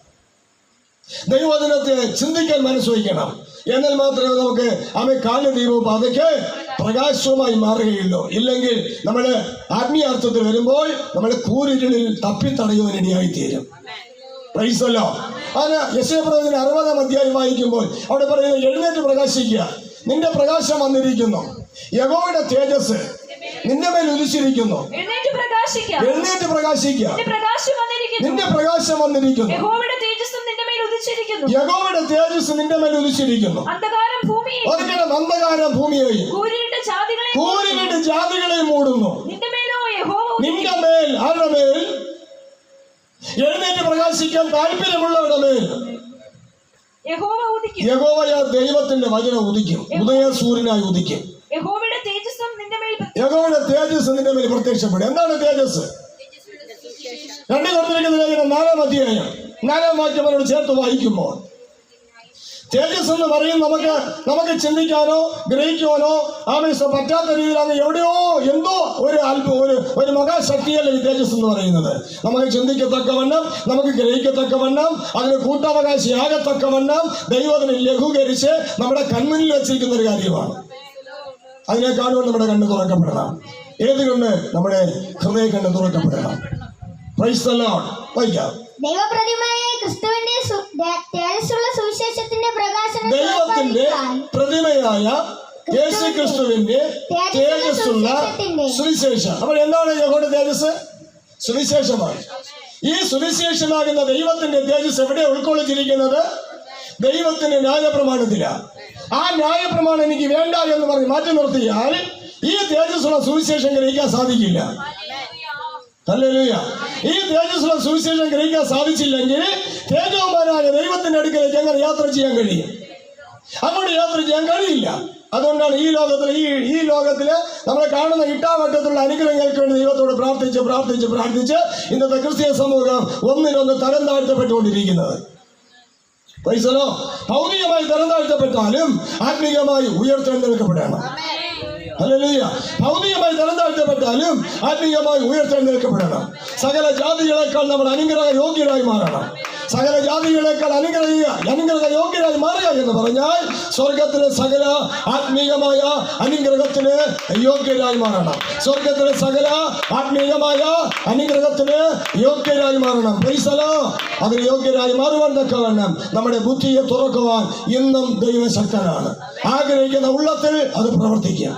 ദൈവവചനത്തെ ചിന്തിക്കാൻ മനസ്സ് വയ്ക്കണം. എന്നാൽ മാത്രമേ നമുക്ക് കാലിന് ദീപവും പാതയ്ക്ക് പ്രകാശവുമായി മാറുകയുള്ളൂ. ഇല്ലെങ്കിൽ നമ്മൾ ആത്മീയാർത്ഥത്തിൽ വരുമ്പോൾ നമ്മൾ കൂരിരുളിൽ തപ്പിത്തടയുവാനിടയായിത്തീരും. പ്രൈസല്ലോ. അത് യെശയ്യാപ്രവചനം 60-ാം അധ്യായം വായിക്കുമ്പോൾ അവിടെ പറയുന്നത്, എഴുന്നേറ്റ് പ്രകാശിക്കുക, നിന്റെ പ്രകാശം വന്നിരിക്കുന്നു, യഹോവയുടെ തേജസ് നിന്റെ മേൽ ഉദിച്ചിരിക്കുന്നു. എഴുന്നേറ്റ് പ്രകാശിക്കുക, നിന്റെ പ്രകാശം വന്നിരിക്കുന്നു, യഹോവയുടെ തേജസ്സും നിന്റെ മേൽ ഉദിച്ചിരിക്കുന്നു. യഹോവയുടെ തേജസ് നിന്റെ മേൽ ഉദിച്ചിരിക്കുന്നു. അന്ധകാരം ഭൂമിയെയും കൂരിരുട്ട് ജാതികളെയും മൂടുന്നു. നിന്റെ മേലോ യഹോവ നിന്റെ മേൽ, ആരുടെ മേൽ? എഴുന്നേറ്റ് പ്രകാശിക്കാൻ താല്പര്യമുള്ളവരുടെ മേൽ യഹോവ ഉദിക്കും. യഹോവയ ദൈവത്തിന്റെ വചനം ഉദിക്കും. ഉദയ സൂര്യനായി ഉദിക്കും. യഹോവയുടെ തേജസ് നിന്റെ മേൽ പ്രത്യക്ഷപ്പെടും. എന്താണ് തേജസ്? 2 കൊരിന്ത്യർ ലേഖനം 4-ാം അധ്യായം 4-ാം വാക്യം അവരോട് ചേർത്ത് വായിക്കുമ്പോൾ, തേജസ് എന്ന് പറയും നമുക്ക് ചിന്തിക്കാനോ ഗ്രഹിക്കാനോ പറ്റാത്ത രീതിയിലാണ്. എവിടെയോ എന്തോ ഒരു മഹാശക്തിയല്ല ഈ തേജസ് എന്ന് പറയുന്നത്. നമുക്ക് ചിന്തിക്കത്തക്കവണ്ണം, നമുക്ക് ഗ്രഹിക്കത്തക്കവണ്ണം, അതിന് കൂട്ടവകാശിയാകത്തക്കവണ്ണം ദൈവത്തിനെ ലഘൂകരിച്ച് നമ്മുടെ കൺമുന്നിൽ വെച്ചിരിക്കുന്ന ഒരു കാര്യമാണ്. അതിനെ കാണുവാൻ നമ്മുടെ കണ്ണ് തുറക്കപ്പെടണം. ഏത് കണ്ണ്? നമ്മുടെ ഹൃദയ കണ്ണ് തുറക്കപ്പെടണം. Price the Lord. വായിക്കാം. ദൈവത്തിന്റെ പ്രതിമയായ യേശുക്രിസ്തുവിന്റെ തേജസ്സുള്ള സുവിശേഷം. അപ്പോൾ എന്താണ് യഹോവയുടെ തേജസ്? സുവിശേഷമാണ്. ഈ സുവിശേഷമാകുന്ന ദൈവത്തിന്റെ തേജസ് എവിടെ ഉൾക്കൊള്ളിച്ചിരിക്കുന്നത്? ദൈവത്തിന്റെ ന്യായപ്രമാണത്തിലാണ്. ആ ന്യായപ്രമാണം എനിക്ക് വേണ്ട എന്ന് പറഞ്ഞ് മാറ്റി നിർത്തിയാൽ ഈ തേജസ്സുള്ള സുവിശേഷം ഗ്രഹിക്കാൻ സാധിക്കില്ല. ഹല്ലേലൂയ. ഈ തേജസ്സുള്ള സുവിശേഷം ഗ്രഹിക്കാൻ സാധിച്ചില്ലെങ്കിൽ തേജോമാനായ ദൈവത്തിന്റെ അടുക്കലേക്ക് എങ്ങനെ യാത്ര ചെയ്യാൻ കഴിയും? അങ്ങോട്ട് യാത്ര ചെയ്യാൻ കഴിയില്ല. അതുകൊണ്ടാണ് ഈ ലോകത്തില് നമ്മളെ കാണുന്ന ഇട്ടാവട്ടത്തിലുള്ള അനുഗ്രഹങ്ങൾക്ക് വേണ്ടി ദൈവത്തോട് പ്രാർത്ഥിച്ച് ഇന്നത്തെ ക്രിസ്തീയ സമൂഹം ഒന്നിനൊന്ന് തരം താഴ്ത്തപ്പെട്ടുകൊണ്ടിരിക്കുന്നത്. പൈസലോ ഭൗതികമായി തരം താഴ്ത്തപ്പെട്ടാലും ആത്മീയമായി ഉയർത്തെഴുന്നേൽക്കപ്പെടണം. ഹല്ലേലൂയ. ഭൗതികമായി തരം താഴ്ത്തപ്പെട്ടാലും ആത്മീയമായി ഉയർത്തെഴുന്നേൽക്കപ്പെടണം. സകല ജാതികളെക്കാൾ നമ്മൾ അനുഗ്രഹ യോഗ്യരായി മാറണം. സകല ജാതികളെക്കാൾ അനുഗ്രഹ യോഗ്യരായി മാറുക എന്ന് പറഞ്ഞാൽ സ്വർഗത്തിലെ സകല ആത്മീയമായ അനുഗ്രഹത്തിന് യോഗ്യരായി മാറണം. സ്വർഗത്തിലെ സകല ആത്മീയമായ അനുഗ്രഹത്തിന് യോഗ്യരായി മാറണം. പ്രൈസലോ. അതിന് യോഗ്യരായി മാറുവാൻ തക്കവണ്ണം നമ്മുടെ ബുദ്ധിയെ തുറക്കുവാൻ ഇന്നും ദൈവശക്തനാണ്. ആഗ്രഹിക്കുന്ന ഉള്ളത്തിൽ അത് പ്രവർത്തിക്കും.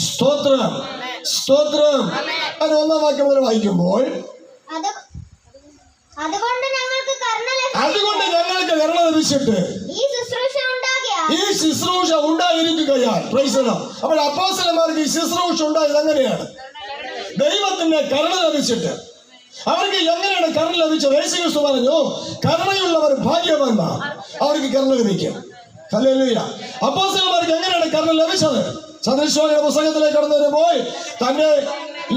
സ്തോത്രം. അത് 1-ാം വാക്യം മുതൽ വായിക്കുമ്പോൾ, അതുകൊണ്ട് ഞങ്ങൾക്ക് കരുണ ലഭിച്ചിട്ട് ഈ ശുശ്രൂഷ ഉണ്ടായിരിക്കുകയാൽ. അപ്പോൾ അപ്പോസ്തലന്മാർക്ക് ഈ ശുശ്രൂഷ ഉണ്ടായത് എങ്ങനെയാണ്? ദൈവത്തിന്റെ കരുണ ലഭിച്ചിട്ട്. അവർക്ക് എങ്ങനെയാണ് കരുണ ലഭിച്ചത്? യേശുക്രിസ്തു പറഞ്ഞു, കരുണയുള്ളവർ ഭാഗ്യവാന്മാർ, അവർക്ക് കരുണ ലഭിക്കും. ഹല്ലേലൂയ. അപ്പോസ്തലന്മാർക്ക് എങ്ങനെയാണ് കരുണ ലഭിച്ചത്? സദൃശവാക്യങ്ങളുടെ പുസ്തകത്തിലേക്ക് കടന്നു വരുമ്പോൾ തന്റെ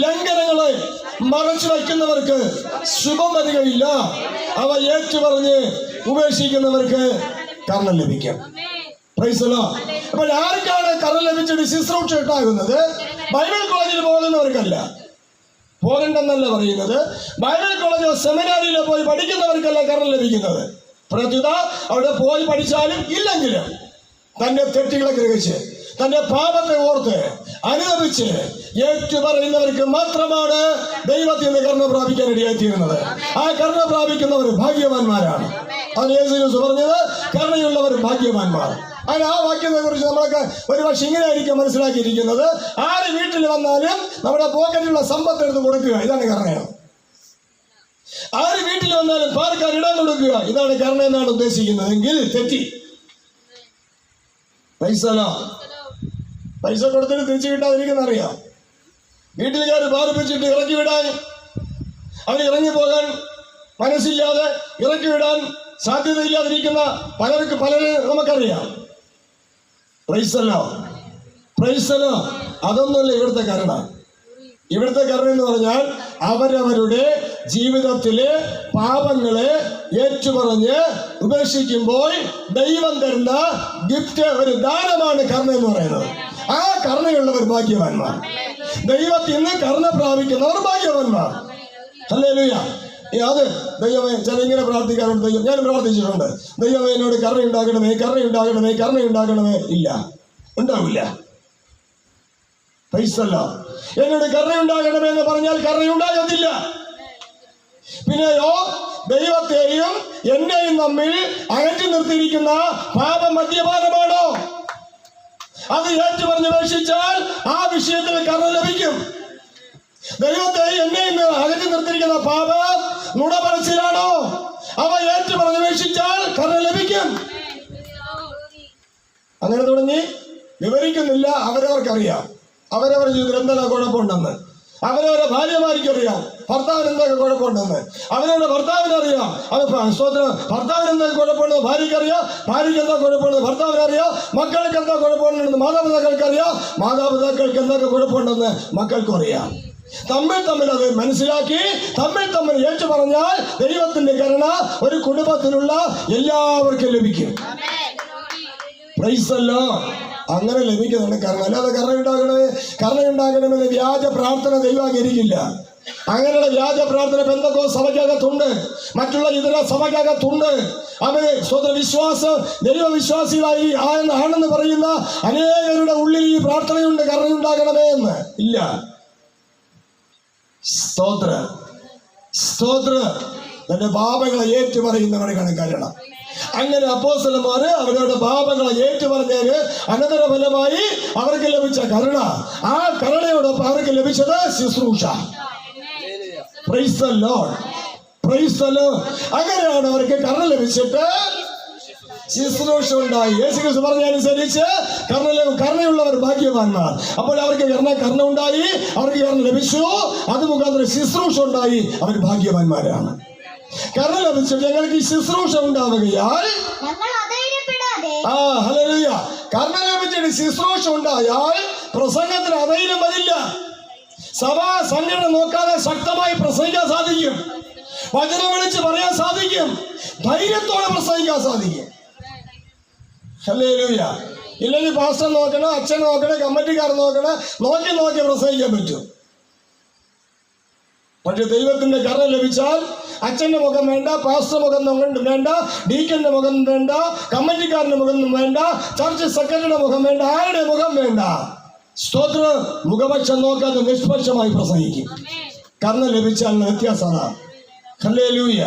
ലംഘനങ്ങളെ മറച്ചു വയ്ക്കുന്നവർക്ക് ശുഭം വരികയില്ല, അവ ഏറ്റുപറഞ്ഞ് ഉപേക്ഷിക്കുന്നവർക്ക് കർണം ലഭിക്കും. Price the lord. അപ്പോൾ ആർക്കാണ് കർണം ലഭിച്ചിട്ട് ശുശ്രൂഷ ഉണ്ടാകുന്നത്? ബൈബിൾ കോളേജിൽ പോകുന്നവർക്കല്ല, പോകണ്ടെന്നല്ല പറയുന്നത്. ബൈബിൾ കോളേജോ സെമിനാരിയിലോ പോയി പഠിക്കുന്നവർക്കല്ല കർണം ലഭിക്കുന്നത്. പ്രത്യുത അവിടെ പോയി പഠിച്ചാലും ഇല്ലെങ്കിലും തന്റെ തെറ്റുകളെ ഗ്രഹിച്ച് തന്റെ പാപത്തെ ഓർത്ത് അനുദപിച്ച് ഏറ്റുപറയുന്നവർക്ക് മാത്രമാണ് ദൈവത്തിൽ നിന്ന് കരുണ പ്രാപിക്കാൻ ഇടയായിത്തീരുന്നത്. ആ കരുണ പ്രാപിക്കുന്നവർ ഭാഗ്യവാന്മാരാണ്. അത് യേശു പറഞ്ഞത് കരുണയുള്ളവർ ഭാഗ്യവാന്മാർ. അങ്ങനെ ആ വാക്യത്തെ കുറിച്ച് നമ്മളൊക്കെ ഒരുപക്ഷെ ഇങ്ങനെയായിരിക്കും മനസ്സിലാക്കിയിരിക്കുന്നത്. ആര് വീട്ടിൽ വന്നാലും നമ്മുടെ പോക്കറ്റിലുള്ള സമ്പത്ത് എടുത്ത് കൊടുക്കുക, ഇതാണ് കരുണയാണ്. ആര് വീട്ടിൽ വന്നാലും പാർക്കാൻ ഇടം കൊടുക്കുക, ഇതാണ് കരുണ എന്നാണ് ഉദ്ദേശിക്കുന്നതെങ്കിൽ തെറ്റി. പൈസ കൊടുത്തിട്ട് തിരിച്ചു കിട്ടാതിരിക്കുന്ന അറിയാം. വീട്ടിൽ കയറി പാർപ്പിച്ചിട്ട് ഇറക്കി വിടാൻ, അവർ ഇറങ്ങിപ്പോകാൻ മനസ്സില്ലാതെ ഇറക്കി വിടാൻ സാധ്യതയില്ലാതിരിക്കുന്ന പലരെ നമുക്കറിയാം. പ്രൈസലോ അതൊന്നുമല്ല ഇവിടുത്തെ കരുണ. ഇവിടുത്തെ കരുണ എന്ന് പറഞ്ഞാൽ അവരവരുടെ ജീവിതത്തിലെ പാപങ്ങളെ ഏറ്റുപറഞ്ഞ് ഉപേക്ഷിക്കുമ്പോൾ ദൈവം തരുന്ന ഗിഫ്റ്റ്, ഒരു ദാനമാണ് കരുണ എന്ന് പറയുന്നത്. ആ കരുണയുള്ളവർ ഭാഗ്യവാന്മാർ. ദൈവത്തിൽ നിന്ന് കരുണ പ്രാപിക്കുന്നവർ ഭാഗ്യവാന്മാർ. ഹല്ലേലൂയ. അത് ദൈവമേ, ചില ഇങ്ങനെ പ്രാർത്ഥിക്കാറുണ്ട്. ദൈവം, ഞാൻ പ്രാർത്ഥിച്ചിട്ടുണ്ട്, ദൈവമേ എന്നോട് കരുണയുണ്ടാകണമേ, കരുണയുണ്ടാകണമേ, കരുണയുണ്ടാകണമേ. ഇല്ല, ഉണ്ടാവില്ല. പൈസല്ല, എന്നോട് കരുണയുണ്ടാകണമേ എന്ന് പറഞ്ഞാൽ കരുണയുണ്ടാകത്തില്ല. പിന്നെയോ ദൈവത്തെയും എന്നെയും തമ്മിൽ അകറ്റി നിർത്തിയിരിക്കുന്ന പാപം മദ്യപാനമാണോ? അത് ഏറ്റു പറഞ്ഞ് അപേക്ഷിച്ചാൽ ആ വിഷയത്തിൽ കരുണ ലഭിക്കും. ദൈവത്തെ എന്നെയും അകറ്റി നിർത്തിയിരിക്കുന്ന പാപം നുണപറച്ചിലാണോ? അവ ഏറ്റു പറഞ്ഞ് അപേക്ഷിച്ചാൽ കരുണ ലഭിക്കും. അങ്ങനെ തുടങ്ങി വിവരിക്കുന്നില്ല. അവരവർക്കറിയാം അവരവരുടെ ജീവിതത്തിൽ എന്തെല്ലാം കുഴപ്പമുണ്ടെന്ന്. അവരവരുടെ ഭാര്യമാർക്കറിയാം ഭർത്താവിന് എന്തൊക്കെ കുഴപ്പമുണ്ടെന്ന്. അവരവരുടെ ഭർത്താവിനറിയാം ഭർത്താവിന് എന്തൊക്കെ കുഴപ്പമുണ്ടെന്ന് ഭാര്യയ്ക്കറിയാം, ഭാര്യയ്ക്ക് എന്താ കുഴപ്പമുണ്ടെന്ന് ഭർത്താവിനറിയാം, മക്കൾക്ക് എന്താ കുഴപ്പമുണ്ടെന്ന് മാതാപിതാക്കൾക്കറിയാം, മാതാപിതാക്കൾക്ക് എന്തൊക്കെ കുഴപ്പമുണ്ടെന്ന് മക്കൾക്കും അറിയാം. തമ്മിൽ അത് മനസ്സിലാക്കി തമ്മിൽ ഏറ്റു പറഞ്ഞാൽ ദൈവത്തിന്റെ കരുണ ഒരു കുടുംബത്തിലുള്ള എല്ലാവർക്കും ലഭിക്കും. Price the Lord. അങ്ങനെ ലഭിക്കുന്നതാണ് കരുണ. അല്ലാതെ കരുണയുണ്ടാകണമെന്ന് വ്യാജ പ്രാർത്ഥന ദൈവം അംഗീകരിക്കില്ല. അങ്ങനെയുള്ള വ്യാജ പ്രാർത്ഥന പെന്തക്കോസ്ത് സഭയ്ക്കകത്തുണ്ട്, മറ്റുള്ള ഇതര സഭയ്ക്കകത്തുണ്ട്. അവര് സ്വതവിശ്വാസം ദൈവവിശ്വാസികളായി ആണെന്ന് പറയുന്ന അനേകരുടെ ഉള്ളിൽ ഈ പ്രാർത്ഥനയുണ്ട്, കരുണയുണ്ടാകണമേ എന്ന്. ഇല്ല. സ്തോത്രം. തന്റെ പാപങ്ങളെ ഏറ്റുപറയുന്നവരാണ് കരുണ. അങ്ങനെ അപ്പോസ്തലന്മാര് അവരുടെ പാപങ്ങളെ ഏറ്റുപറഞ്ഞതിന് അനന്തരഫലമായി അവർക്ക് ലഭിച്ച കരുണ, ആ കരുണയോടൊപ്പം അവർക്ക് ലഭിച്ചത് ശുശ്രൂഷ. Price the Lord. അങ്ങനെയാണ് അവർക്ക് കരുണ ലഭിച്ചിട്ട് ശുശ്രൂഷ ഉണ്ടായി. യേശുക്രിസ്തു പറഞ്ഞതനുസരിച്ച് കരുണയുള്ളവർ ഭാഗ്യവാന്മാർ. അപ്പോൾ അവർക്ക് കരുണ ഉണ്ടായി, അവർക്ക് കരുണ ലഭിച്ചു, അത് മുഖാന്തരം ശുശ്രൂഷ ഉണ്ടായി, അവർ ഭാഗ്യവാന്മാരാണ്. കരുണ ലഭിച്ചിട്ട് ഞങ്ങൾക്ക് ഈ ശുശ്രൂഷ ഉണ്ടാവുകയാൽ ഹല്ലേലൂയ. കരുണ ലഭിച്ചിട്ട് ശുശ്രൂഷ ഉണ്ടായാൽ പ്രസംഗത്തിന് അധൈര്യം വരില്ല. സഭാ സംഘടന നോക്കാതെ ശക്തമായി പ്രസംഗിക്കാൻ സാധിക്കും, വചനം വിളിച്ച് പറയാൻ സാധിക്കും, ധൈര്യത്തോടെ പ്രസംഗിക്കാൻ സാധിക്കും. ഹല്ലേലൂയ. ഇല്ലെങ്കിൽ പാസ്റ്റർ നോക്കണം, അച്ഛൻ നോക്കണം, കമ്മിറ്റിക്കാരൻ നോക്കണം, നോക്കി പ്രസംഗിക്കാൻ പറ്റും. പക്ഷെ ദൈവത്തിന്റെ കരുണ ലഭിച്ചാൽ അച്ഛന്റെ മുഖം വേണ്ട, പാസ്റ്റർ മുഖം വേണ്ട, ഡീക്കന്റെ മുഖം വേണ്ട, കമ്മിറ്റിക്കാരന്റെ മുഖം വേണ്ട, ചർച്ച് സെക്രട്ടറിയുടെ മുഖം വേണ്ട, ആരുടെ മുഖം വേണ്ട. സ്തോത്രം. മുഖപക്ഷം നോക്കാതെ നിഷ്പക്ഷമായി പ്രസംഗിക്കും. കരുണ ലഭിച്ചാൽ വ്യത്യാസമാണ്. ഹല്ലേലൂയ.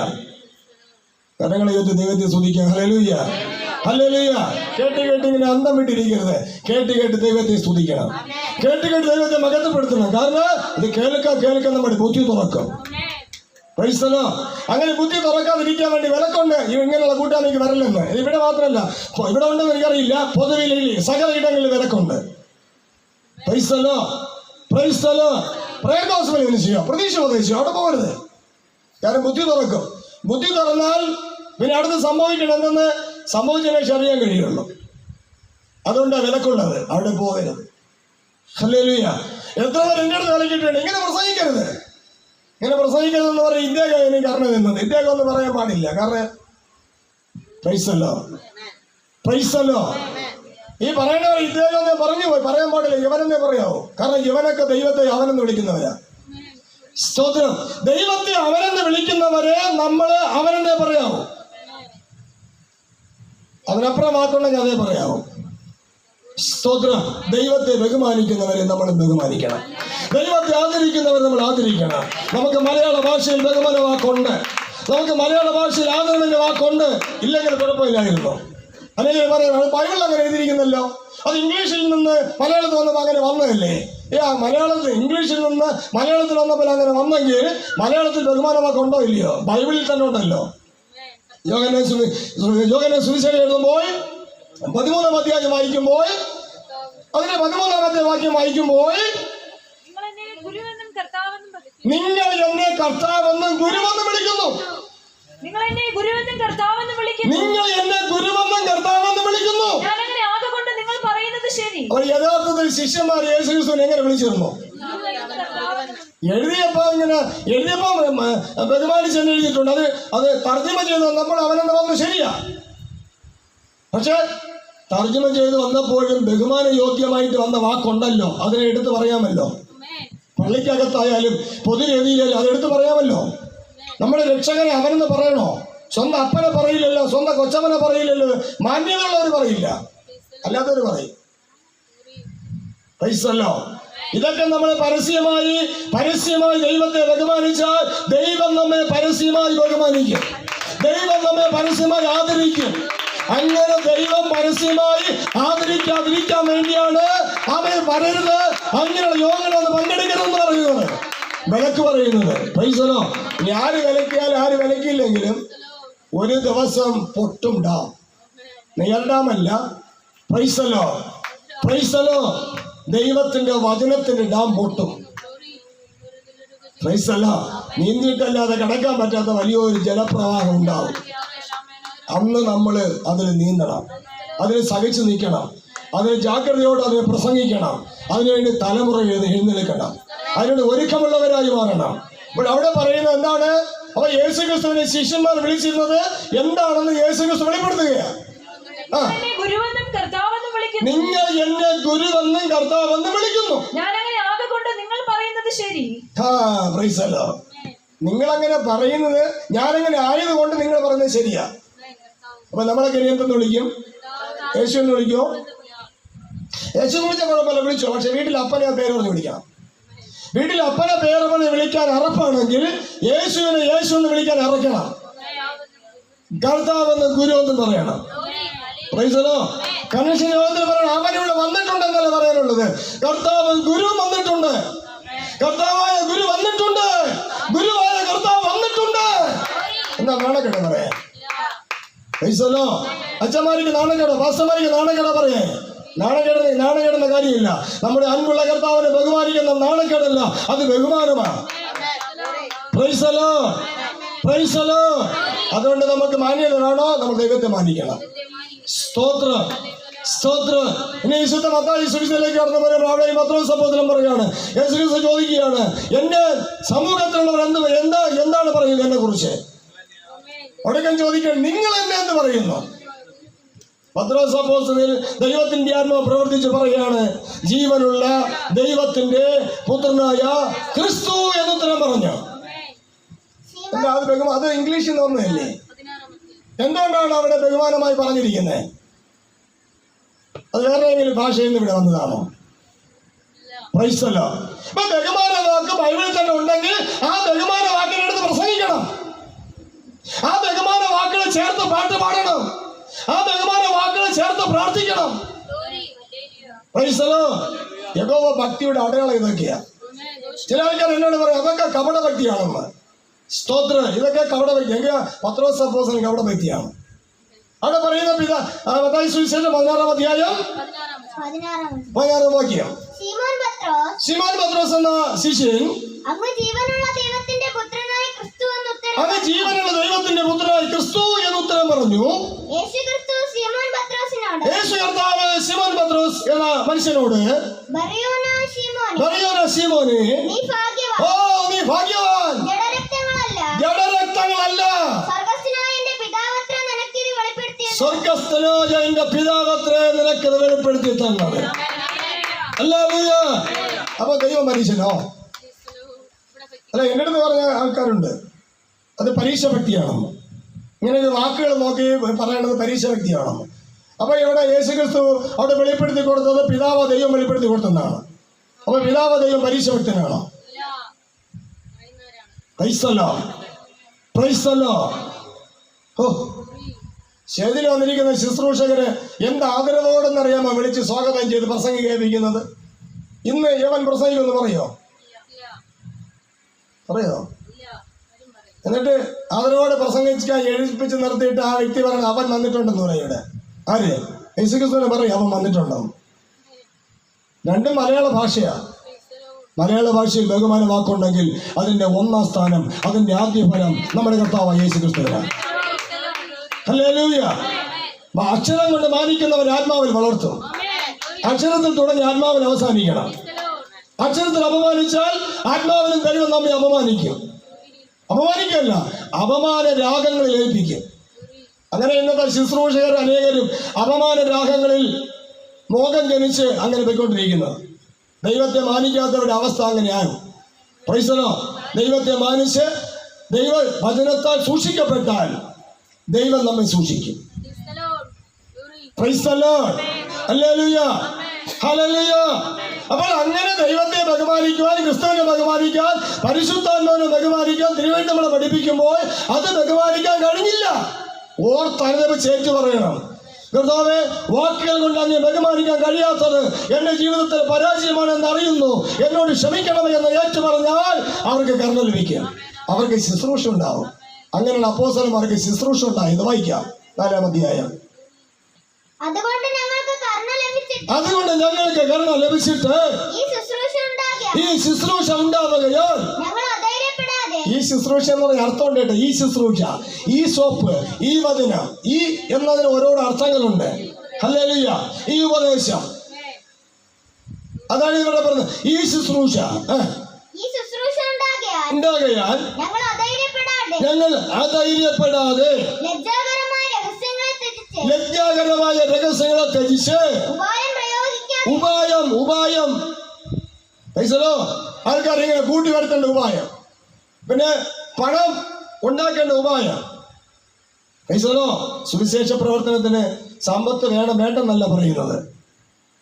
കരങ്ങളെ ഉയർത്തി ദൈവത്തെ സ്തുതിക്കാം. ഹല്ലേലൂയ. കേട്ട് ഇങ്ങനെ അന്തം വിട്ടിരിക്കരുത്. കേട്ട് ദൈവത്തെ സ്തുതിക്കണം. കേട്ട് ദൈവത്തെ മഹത്വപ്പെടുത്തണം. കാരണം ഇത് കേൾക്കാൻ നമ്മുടെ ബുദ്ധി തുറക്കും. Price the Lord. അങ്ങനെ ബുദ്ധി തുറക്കാതിരിക്കാൻ വേണ്ടി വിലക്കൊണ്ട് ഇങ്ങനെയുള്ള കൂട്ടായ്മയ്ക്ക് വരലെന്ന്. ഇവിടെ മാത്രമല്ല, ഇവിടെ ഉണ്ടെന്ന് എനിക്കറിയില്ല, പൊതുവിൽ സകല ഇടങ്ങളിൽ വിലക്കുണ്ട്. Praise the lord. പ്രേതോസ്മനം ചെയ്യുക, പ്രതീക്ഷ ഉപദേശിക്കുക, അവിടെ പോകരുത്. കാരണം ബുദ്ധി തുറക്കും. ബുദ്ധി തുറന്നാൽ പിന്നെ അടുത്ത് സംഭവിക്കണം എന്തെന്ന് സംഭവിച്ചതിനെ അറിയാൻ കഴിയുള്ളൂ. അതുകൊണ്ടാണ് വിലക്കുള്ളത്. അവിടെ പോകരുത്. ഹല്ലേലൂയ. എത്ര പേർ എൻ്റെ അടുത്ത് കളിക്കിട്ടുണ്ട് ഇങ്ങനെ പ്രസംഗിക്കരുത്, ഇങ്ങനെ പ്രസംഗിക്കരുതെന്ന് പറയും. ഇന്ത്യക്ക് എനിക്ക് കാരണം നിന്നത് ഇന്ത്യക്ക് ഒന്നും പറയാൻ പാടില്ല. കാരണം പ്രൈസല്ലോ, പ്രൈസല്ലോ. ഈ പറയണവർ ഇദ്ദേഹം പറഞ്ഞു പോയി, പറയാൻ പാടില്ല, യവനെന്നേ പറയാവോ. കാരണം യവനൊക്കെ ദൈവത്തെ അവനെന്ന് വിളിക്കുന്നവരാ. സ്തോത്രം. ദൈവത്തെ അവനെന്ന് വിളിക്കുന്നവരെ നമ്മള് അവനെന്നേ പറയാവോ. അതിനപ്പുറം വാക്കുണ്ടെങ്കിൽ അതേ പറയാവോ. സ്തോത്രം. ദൈവത്തെ ബഹുമാനിക്കുന്നവരെ നമ്മൾ ബഹുമാനിക്കണം, ദൈവത്തെ ആദരിക്കുന്നവരെ നമ്മൾ ആദരിക്കണം. നമുക്ക് മലയാള ഭാഷയിൽ ബഹുമാന വാക്കുണ്ട്, നമുക്ക് മലയാള ഭാഷയിൽ ആദരണന്റെ വാക്കുണ്ട്. ഇല്ലെങ്കിൽ കുഴപ്പമില്ലായിരുന്നു. അല്ലെങ്കിൽ പറയുന്നത് ബൈബിളിൽ അങ്ങനെ എഴുതിയിരിക്കുന്നല്ലോ, അത് ഇംഗ്ലീഷിൽ നിന്ന് മലയാളത്തിൽ വന്നപ്പോൾ അങ്ങനെ വന്നതല്ലേ. മലയാളത്തിൽ ഇംഗ്ലീഷിൽ നിന്ന് മലയാളത്തിൽ വന്നപ്പോൾ അങ്ങനെ വന്നെങ്കിൽ മലയാളത്തിൽ ബഹുമാന വാക്കുണ്ടോ ഇല്ലയോ? ബൈബിളിൽ തന്നെ ഉണ്ടല്ലോ. യോഹന്നാൻ സുവിശേഷം എഴുതുമ്പോൾ 13-ാം അധ്യായം വായിക്കുമ്പോൾ, അതിന്റെ 13-ാമത്തെ വാക്യം വായിക്കുമ്പോൾ, നിങ്ങൾ എന്നെ കർത്താവെന്നും ഗുരുവെന്നും വിളിക്കുന്നു. നിങ്ങൾ എന്നെ ഗുരുവെന്നും കർത്താവെന്നും വിളിക്കുന്നു. അപ്പോൾ യഥാർത്ഥത്തിൽ ശിഷ്യന്മാർ യേശുക്രിസ്തുവിനെ എങ്ങനെ വിളിച്ചിരുന്നു? എഴുതിയപ്പോ ബഹുമാനിച്ചെന്ന് എഴുതിയിട്ടുണ്ട്. അത് തർജ്ജമ ചെയ്ത് വന്നപ്പോൾ അവനെന്ന് വന്നു, ശരിയാ. പക്ഷെ തർജ്ജമ ചെയ്ത് വന്നപ്പോഴും ബഹുമാന യോഗ്യമായിട്ട് വന്ന വാക്കുണ്ടല്ലോ, അതിനെ എടുത്ത് പറയാമല്ലോ. പള്ളിക്കകത്തായാലും പൊതുവേദിയിലായാലും അതെടുത്ത് പറയാമല്ലോ. നമ്മുടെ രക്ഷകനെ അവനെന്ന് പറയണോ? സ്വന്തം അപ്പനെ പറയില്ലല്ലോ, സ്വന്തം കൊച്ചമ്മനെ പറയില്ലല്ലോ, മാന്യതയുള്ളവർ പറയില്ല, അല്ലാത്തവർ പറയും. പൈസല്ലോ. ഇതൊക്കെ നമ്മൾ പരസ്യമായി ദൈവത്തെ ബഹുമാനിച്ചാൽ ദൈവം നമ്മെ പരസ്യമായി ബഹുമാനിക്കും, ദൈവം നമ്മെ പരസ്യമായി ആദരിക്കും. അങ്ങനെ ദൈവം പരസ്യമായി ആദരിക്കാതിരിക്കാൻ വേണ്ടിയാണ് അവൻ വരരുത്, അങ്ങനെയുള്ള യോഗങ്ങളൊന്ന് പങ്കെടുക്കണമെന്ന് പറയുന്നത്, വിലക്ക് പറയുന്നത്. പൈസലോ. ഇനി ആര് വിലക്കിയാലും ആര് വിലക്കില്ലെങ്കിലും ഒരു ദിവസം പൊട്ടുണ്ടാവും, നെയ്യൽഡാമല്ല. Praise Lord, praise Lord. ദൈവത്തിന്റെ വചനത്തിന്റെ ഡാം പൊട്ടും. പൈസല്ല. നീന്തിയിട്ടല്ലാതെ കിടക്കാൻ പറ്റാത്ത വലിയൊരു ജലപ്രവാഹം ഉണ്ടാവും. അന്ന് നമ്മൾ അതിൽ നീന്തണം, അതിന് സഹിച്ചു നിൽക്കണം, അതിന് ജാഗ്രതയോടെ അതിനെ പ്രസംഗിക്കണം, അതിനുവേണ്ടി തലമുറ എഴുന്നേൽക്കണം, അതിനോട് ഒരുക്കമുള്ളവരായി മാറണം. അപ്പോൾ അവിടെ പറയുന്നത് എന്താണ്? അപ്പൊ യേശുക്രിസ്തുവിനെ ശിഷ്യന്മാർ വിളിച്ചിരുന്നത് എന്താണെന്ന് യേശുക്രിസ്തു വെളിപ്പെടുത്തുകയാണ്. നിങ്ങൾ എന്നെ ഗുരുവെന്നും കർത്താവെന്നും വിളിക്കുന്നു. നിങ്ങൾ അങ്ങനെ പറയുന്നത് ഞാനങ്ങനെ ആയതുകൊണ്ട് നിങ്ങൾ പറയുന്നത് ശരിയാ. അപ്പൊ നമ്മളൊക്കെ ഇനി എന്തെന്ന് വിളിക്കും? യേശു എന്ന് വിളിക്കോ? യേശു വിളിച്ച കുഴപ്പമില്ല, വിളിച്ചോ. പക്ഷെ വീട്ടിൽ അപ്പനെ പേര് പറഞ്ഞ് വിളിക്കണം. വീട്ടിൽ അപ്പനെ പേര് പറഞ്ഞ് വിളിക്കാൻ അറപ്പാണെങ്കിൽ യേശുവിനെ യേശു എന്ന് വിളിക്കാൻ അറക്കണം, കർത്താവെന്ന് ഗുരു എന്നും പറയണം. പ്രൈസലോ. കൺവെൻഷൻ യോഗത്തിൽ പറയണം അവനിവിടെ വന്നിട്ടുണ്ടെന്നല്ല പറയാനുള്ളത്, കർത്താവ് ഗുരു വന്നിട്ടുണ്ട്, കർത്താവായ ഗുരു വന്നിട്ടുണ്ട്, ഗുരുവായ കർത്താവ് വന്നിട്ടുണ്ട്. എന്താ നാണക്കേട് പറയാ? പ്രൈസലോ. അച്ഛന്മാർക്ക് നാണക്കേടോ, പാസ്റ്റർമാർക്ക് നാണക്കേട പറയേ? നാണക്കേടുന്ന കാര്യമില്ല. നമ്മുടെ അൻപുള്ള കർത്താവിനെ ബഹുമാനിക്കുന്ന നാണക്കേടല്ല, അത് ബഹുമാനമാണ്. പ്രൈസലോ, പ്രൈസലോ. അതുകൊണ്ട് നമുക്ക് മാന്യത വേണോ? നമ്മൾ ദൈവത്തെ മാനിക്കണം. സ്തോത്രം, സ്തോത്രം. ഇനി വിശുദ്ധ മത്തായി സുവിശേഷത്തിലേക്ക് കടന്നുപോയ അവിടെ പത്രോസ് അപ്പോസ്തലൻ പറയാണ്, യേശുക്രിസ്തു ചോദിക്കുകയാണ്, എന്റെ സമൂഹത്തിലുള്ളവർ എന്താണ് പറയുന്നത് എന്നെ കുറിച്ച്? ഒടുക്കം ചോദിക്കണം, നിങ്ങൾ എന്നെ എന്ന് പറയുന്നു? പത്രോസ് അപ്പോസ്തലൻ ദൈവത്തിന്റെ ആത്മാവ് പ്രവർത്തിച്ച് പറയാണ്, ജീവനുള്ള ദൈവത്തിന്റെ പുത്രനായ ക്രിസ്തു എന്നുത്തരം പറഞ്ഞു. എന്താ അത് ഇംഗ്ലീഷിൽ നിന്ന് വന്നതല്ലേ? എന്തുകൊണ്ടാണ് അവിടെ ബഹുമാനമായി പറഞ്ഞിരിക്കുന്നത്? അത് വേറെ ഏതെങ്കിലും ഭാഷയിൽ നിന്ന് ഇവിടെ വന്നതാണോ? പ്രൈസല്ലോ. ഇപ്പൊ ബഹുമാന വാക്ക് ബൈബിളിൽ തന്നെ ഉണ്ടെങ്കിൽ ആ ബഹുമാന വാക്കിനെടുത്ത് പ്രസംഗിക്കണം, ആ ബഹുമാന വാക്കുകൾ ചേർത്ത് പാട്ട് പാടണം, ആ ബഹുമാന വാക്കുകൾ ചേർത്ത് പ്രാർത്ഥിക്കണം. പ്രൈസല്ലോ. യഹോവ ഭക്തിയുടെ അടയാളം ഇതൊക്കെയാ. ചില ആൾക്കാർ എന്നോട് പറയും അതൊക്കെ കപട ഭക്തിയാണെന്ന്. സ്തോത്രം. ഇതൊക്കെ കപട ഭക്തി. എങ്കിൽ പത്രോസ് അപ്പോസ്തലൻ കപട ഭക്തിയാണ്. അവിടെ പറയുന്ന മത്തായി സുവിശേഷം 16-ാം അധ്യായം 16-ാം വാക്യം, ശിമോൻ പത്രോസ് എന്ന ശിഷ്യൻ അങ്ങ് ജീവനുള്ള ദൈവത്തിന്റെ പുത്രനായ ക്രിസ്തു എന്ന് ഉത്തരം പറഞ്ഞു. യേശു കർത്താവ് ശിമോൻ പത്രോസ് എന്ന മനുഷ്യനോട് ശീമോനേ, ബർയോന ശീമോനെ, നീ ഭാഗ്യവാൻ. ഓ നീ ഭാഗ്യവാൻ. ജഡരക്തങ്ങളല്ല, ജഡരക്തങ്ങളല്ല, സ്വർഗ്ഗസ്ഥനായ എന്റെ പിതാവത്രേ നിനക്കിത് വെളിപ്പെടുത്തിയത്. സ്വർഗസ്ഥനായ എന്റെ പിതാവത്രേ നിനക്കത് വെളിപ്പെടുത്തി തന്നത്. ഹല്ലേലൂയ. അപ്പൊ ദൈവം മനുഷ്യനോ? അല്ല, എൻ്റെ അടുത്ത് പറഞ്ഞ ആൾക്കാരുണ്ട് അത് പരീക്ഷ ഭക്തിയാണെന്ന്. ഇങ്ങനെ ഒരു വാക്കുകൾ നോക്കി പറയണത് പരീക്ഷ ഭക്തിയാണെന്ന്. അപ്പൊ ഇവിടെ യേശുക്രിസ്തു അവിടെ വെളിപ്പെടുത്തി കൊടുത്തത് പിതാവ് ദൈവം വെളിപ്പെടുത്തി കൊടുത്തെന്നാണ്. അപ്പൊ പിതാവ് ദൈവം പരീക്ഷ ഭക്തനാണോ? ക്രൈസ്തല്ലോ, ക്രൈസ്തല്ലോ. ഓ, ശരിയിൽ വന്നിരിക്കുന്ന ശുശ്രൂഷകര് എന്ത് ആദരവോടെന്നറിയാമോ വിളിച്ച് സ്വാഗതം ചെയ്ത് പ്രസംഗം കേൾപ്പിക്കുന്നത്. ഇന്ന് യവൻ പ്രസംഗിക്കുമെന്ന് പറയോ? എന്നിട്ട് ആദരവോടെ പ്രസംഗിക്കാൻ എഴുതിപ്പിച്ച് നിർത്തിയിട്ട് ആ വ്യക്തി പറയണം അവൻ വന്നിട്ടുണ്ടെന്ന് പറയും. ഇവിടെ ആര്? യേശുക്രിസ്തുവിനെ പറയും അവൻ വന്നിട്ടുണ്ടെന്ന്. രണ്ടും മലയാള ഭാഷയാ. മലയാള ഭാഷയിൽ ബഹുമാന വാക്കുണ്ടെങ്കിൽ അതിന്റെ ഒന്നാം സ്ഥാനം, അതിന്റെ ആദ്യ ഫലം നമ്മുടെ കർത്താവായ യേശുക്രിസ്തുവിനാണ്. ഹല്ലേലൂയ. അക്ഷരം കൊണ്ട് മാനിക്കുന്നവൻ ആത്മാവിൽ വളർത്തും. അക്ഷരത്തിൽ തുടങ്ങി ആത്മാവിൽ അവസാനിക്കണം. അക്ഷരത്തിൽ അപമാനിച്ചാൽ ആത്മാവിനും ദൈവം നമ്മെ അപമാനിക്കും. അപമാനിക്കല്ല, അപമാന രാഗങ്ങളിൽ ഏൽപ്പിക്കും. അങ്ങനെ ഇന്നത്തെ ശുശ്രൂഷകർ അനേകരും അപമാന രാഗങ്ങളിൽ മോഹം ജനിച്ച് അങ്ങനെ പോയിക്കൊണ്ടിരിക്കുന്നത്. ദൈവത്തെ മാനിക്കാത്തവരുടെ അവസ്ഥ അങ്ങനെയാകും. Price the Lord. ദൈവത്തെ മാനിച്ച് ദൈവ വചനത്താൽ സൂക്ഷിക്കപ്പെട്ടാൽ ദൈവം നമ്മെ സൂക്ഷിക്കും. Price the lord. ഹല്ലേലൂയ, ഹല്ലേലൂയ. അപ്പോൾ അങ്ങനെ ദൈവത്തെ ബഹുമാനിക്കുവാൻ, ക്രിസ്തുവിനെ ബഹുമാനിക്കാൻ, പരിശുദ്ധാത്മാവിനെ ബഹുമാനിക്കാൻ തിരുവഴുത്ത് നമ്മളെ പഠിപ്പിക്കുമ്പോൾ അത് ബഹുമാനിക്കാൻ കഴിഞ്ഞില്ല. ഓർത്തനുഭവിച്ച് ഏറ്റു പറയണം, കർത്താവേ, വാക്കുകൾ കൊണ്ട് അങ്ങ് ബഹുമാനിക്കാൻ കഴിയാത്തത് എന്റെ ജീവിതത്തിൽ പരാജയമാണെന്ന് അറിയുന്നു, എന്നോട് ക്ഷമിക്കണമേ എന്ന് ഏറ്റു പറഞ്ഞാൽ അവർക്ക് കരുണ ലഭിക്കും. അവർക്ക് ശുശ്രൂഷ ഉണ്ടാവും. അങ്ങനെയുള്ള അപ്പോസ്തലന്മാർക്ക് ശുശ്രൂഷ ഉണ്ടായി. ഇത് വായിക്കാം 4-ാം അധ്യായം. അതുകൊണ്ട് ഞങ്ങൾക്ക് കരുണ ലഭിച്ചിട്ട് ഈ ശുശ്രൂഷ ഉണ്ടാവുകയാൽ ഞങ്ങൾ അധൈര്യപ്പെടാതെ. ഈ ശുശ്രൂഷ എന്ന് പറഞ്ഞ അർത്ഥം ഉണ്ട് കേട്ടോ. ഈ ശുശ്രൂഷ, ഈ സോപ്പ്, ഈ വചനം, ഈ എന്നതിന് ഓരോരോ അർത്ഥങ്ങളുണ്ട്. ഹല്ലേലൂയ. ഈ ഉപദേശം, അതാണ് ഇവിടെ പറഞ്ഞത്. ഈ ശുശ്രൂഷ ഉണ്ടാകയാൽ ഞങ്ങൾ അധൈര്യപ്പെടാതെ ലജ്ജാകരമായ രഹസ്യങ്ങളെ ത്യജിച്ച് ഉപായം പൈസലോ ആൾക്കാർ ഇങ്ങനെ കൂട്ടി വരുത്തേണ്ട ഉപായം, പിന്നെ പണം ഉണ്ടാക്കേണ്ട ഉപായം. പൈസലോ സുവിശേഷ പ്രവർത്തനത്തിന് സമ്പത്ത് വേണ്ടെന്നല്ല പറയുന്നത്.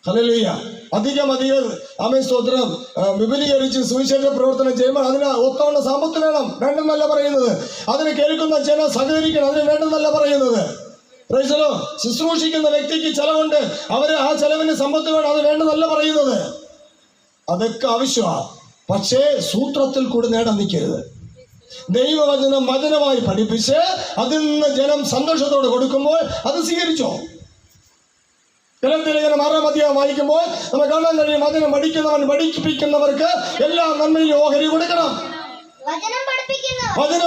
ഹല്ലേലൂയ. അധികം ആമേൻ സ്തോത്രം വിപുലീകരിച്ച് സുവിശേഷ പ്രവർത്തനം ചെയ്യുമ്പോൾ അതിന് ഒത്തവണ്ണ സമ്പത്ത് വേണ്ടെന്നല്ല പറയുന്നത്. അതിന് കേൾക്കുന്ന ജനം സഹകരിക്കണം, അതിന് വേണ്ടെന്നല്ല പറയുന്നത്. പ്രൈസലോ ശുശ്രൂഷിക്കുന്ന വ്യക്തിക്ക് ചെലവുണ്ട്, അവര് ആ ചെലവിന് സമ്പത്ത് വേണം, അത് വേണ്ടെന്നല്ല പറയുന്നത്. അതൊക്കെ ആവശ്യമാണ്. പക്ഷേ സൂത്രത്തിൽ കൂടി നേടാൻ നിൽക്കരുത്. ദൈവവചനം വചനമായി പഠിപ്പിച്ച് അതിൽ നിന്ന് ജനം സന്തോഷത്തോടെ കൊടുക്കുമ്പോൾ അത് സ്വീകരിച്ചോ. ഗലാത്യലേഖനം 6-ാം അധ്യായം വായിക്കുമ്പോൾ നമ്മൾ കാണാൻ കഴിയും, വചനം പഠിപ്പിക്കുന്നവർക്ക് എല്ലാ നന്മയിലും ഓഹരി കൊടുക്കണം. വചനം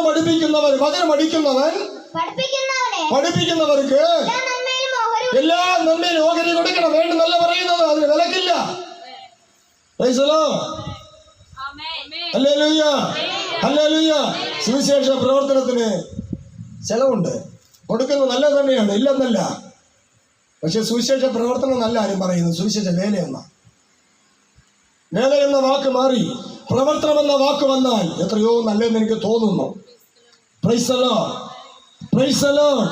പഠിപ്പിക്കുന്നവർക്ക് എല്ലാ നന്മയിലും ഓഹരി കൊടുക്കണം. വേണ്ടെന്നല്ല പറയുന്നത്, അതിന് വിലക്കില്ല. Praise the lord. ഹല്ലേലൂയ, ഹല്ലേലൂയ. സുവിശേഷ പ്രവർത്തനത്തിന് ചെലവുണ്ട്, കൊടുക്കുന്നത് നല്ലത് തന്നെയാണ്, ഇല്ലെന്നല്ല. പക്ഷെ സുവിശേഷ പ്രവർത്തനം നല്ല ആരും പറയുന്നത് സുവിശേഷ വേല എന്ന വാക്ക് മാറി പ്രവർത്തനം എന്ന വാക്ക് വന്നാൽ എത്രയോ നല്ലതെന്ന് എനിക്ക് തോന്നുന്നു. Price the Lord, price the Lord.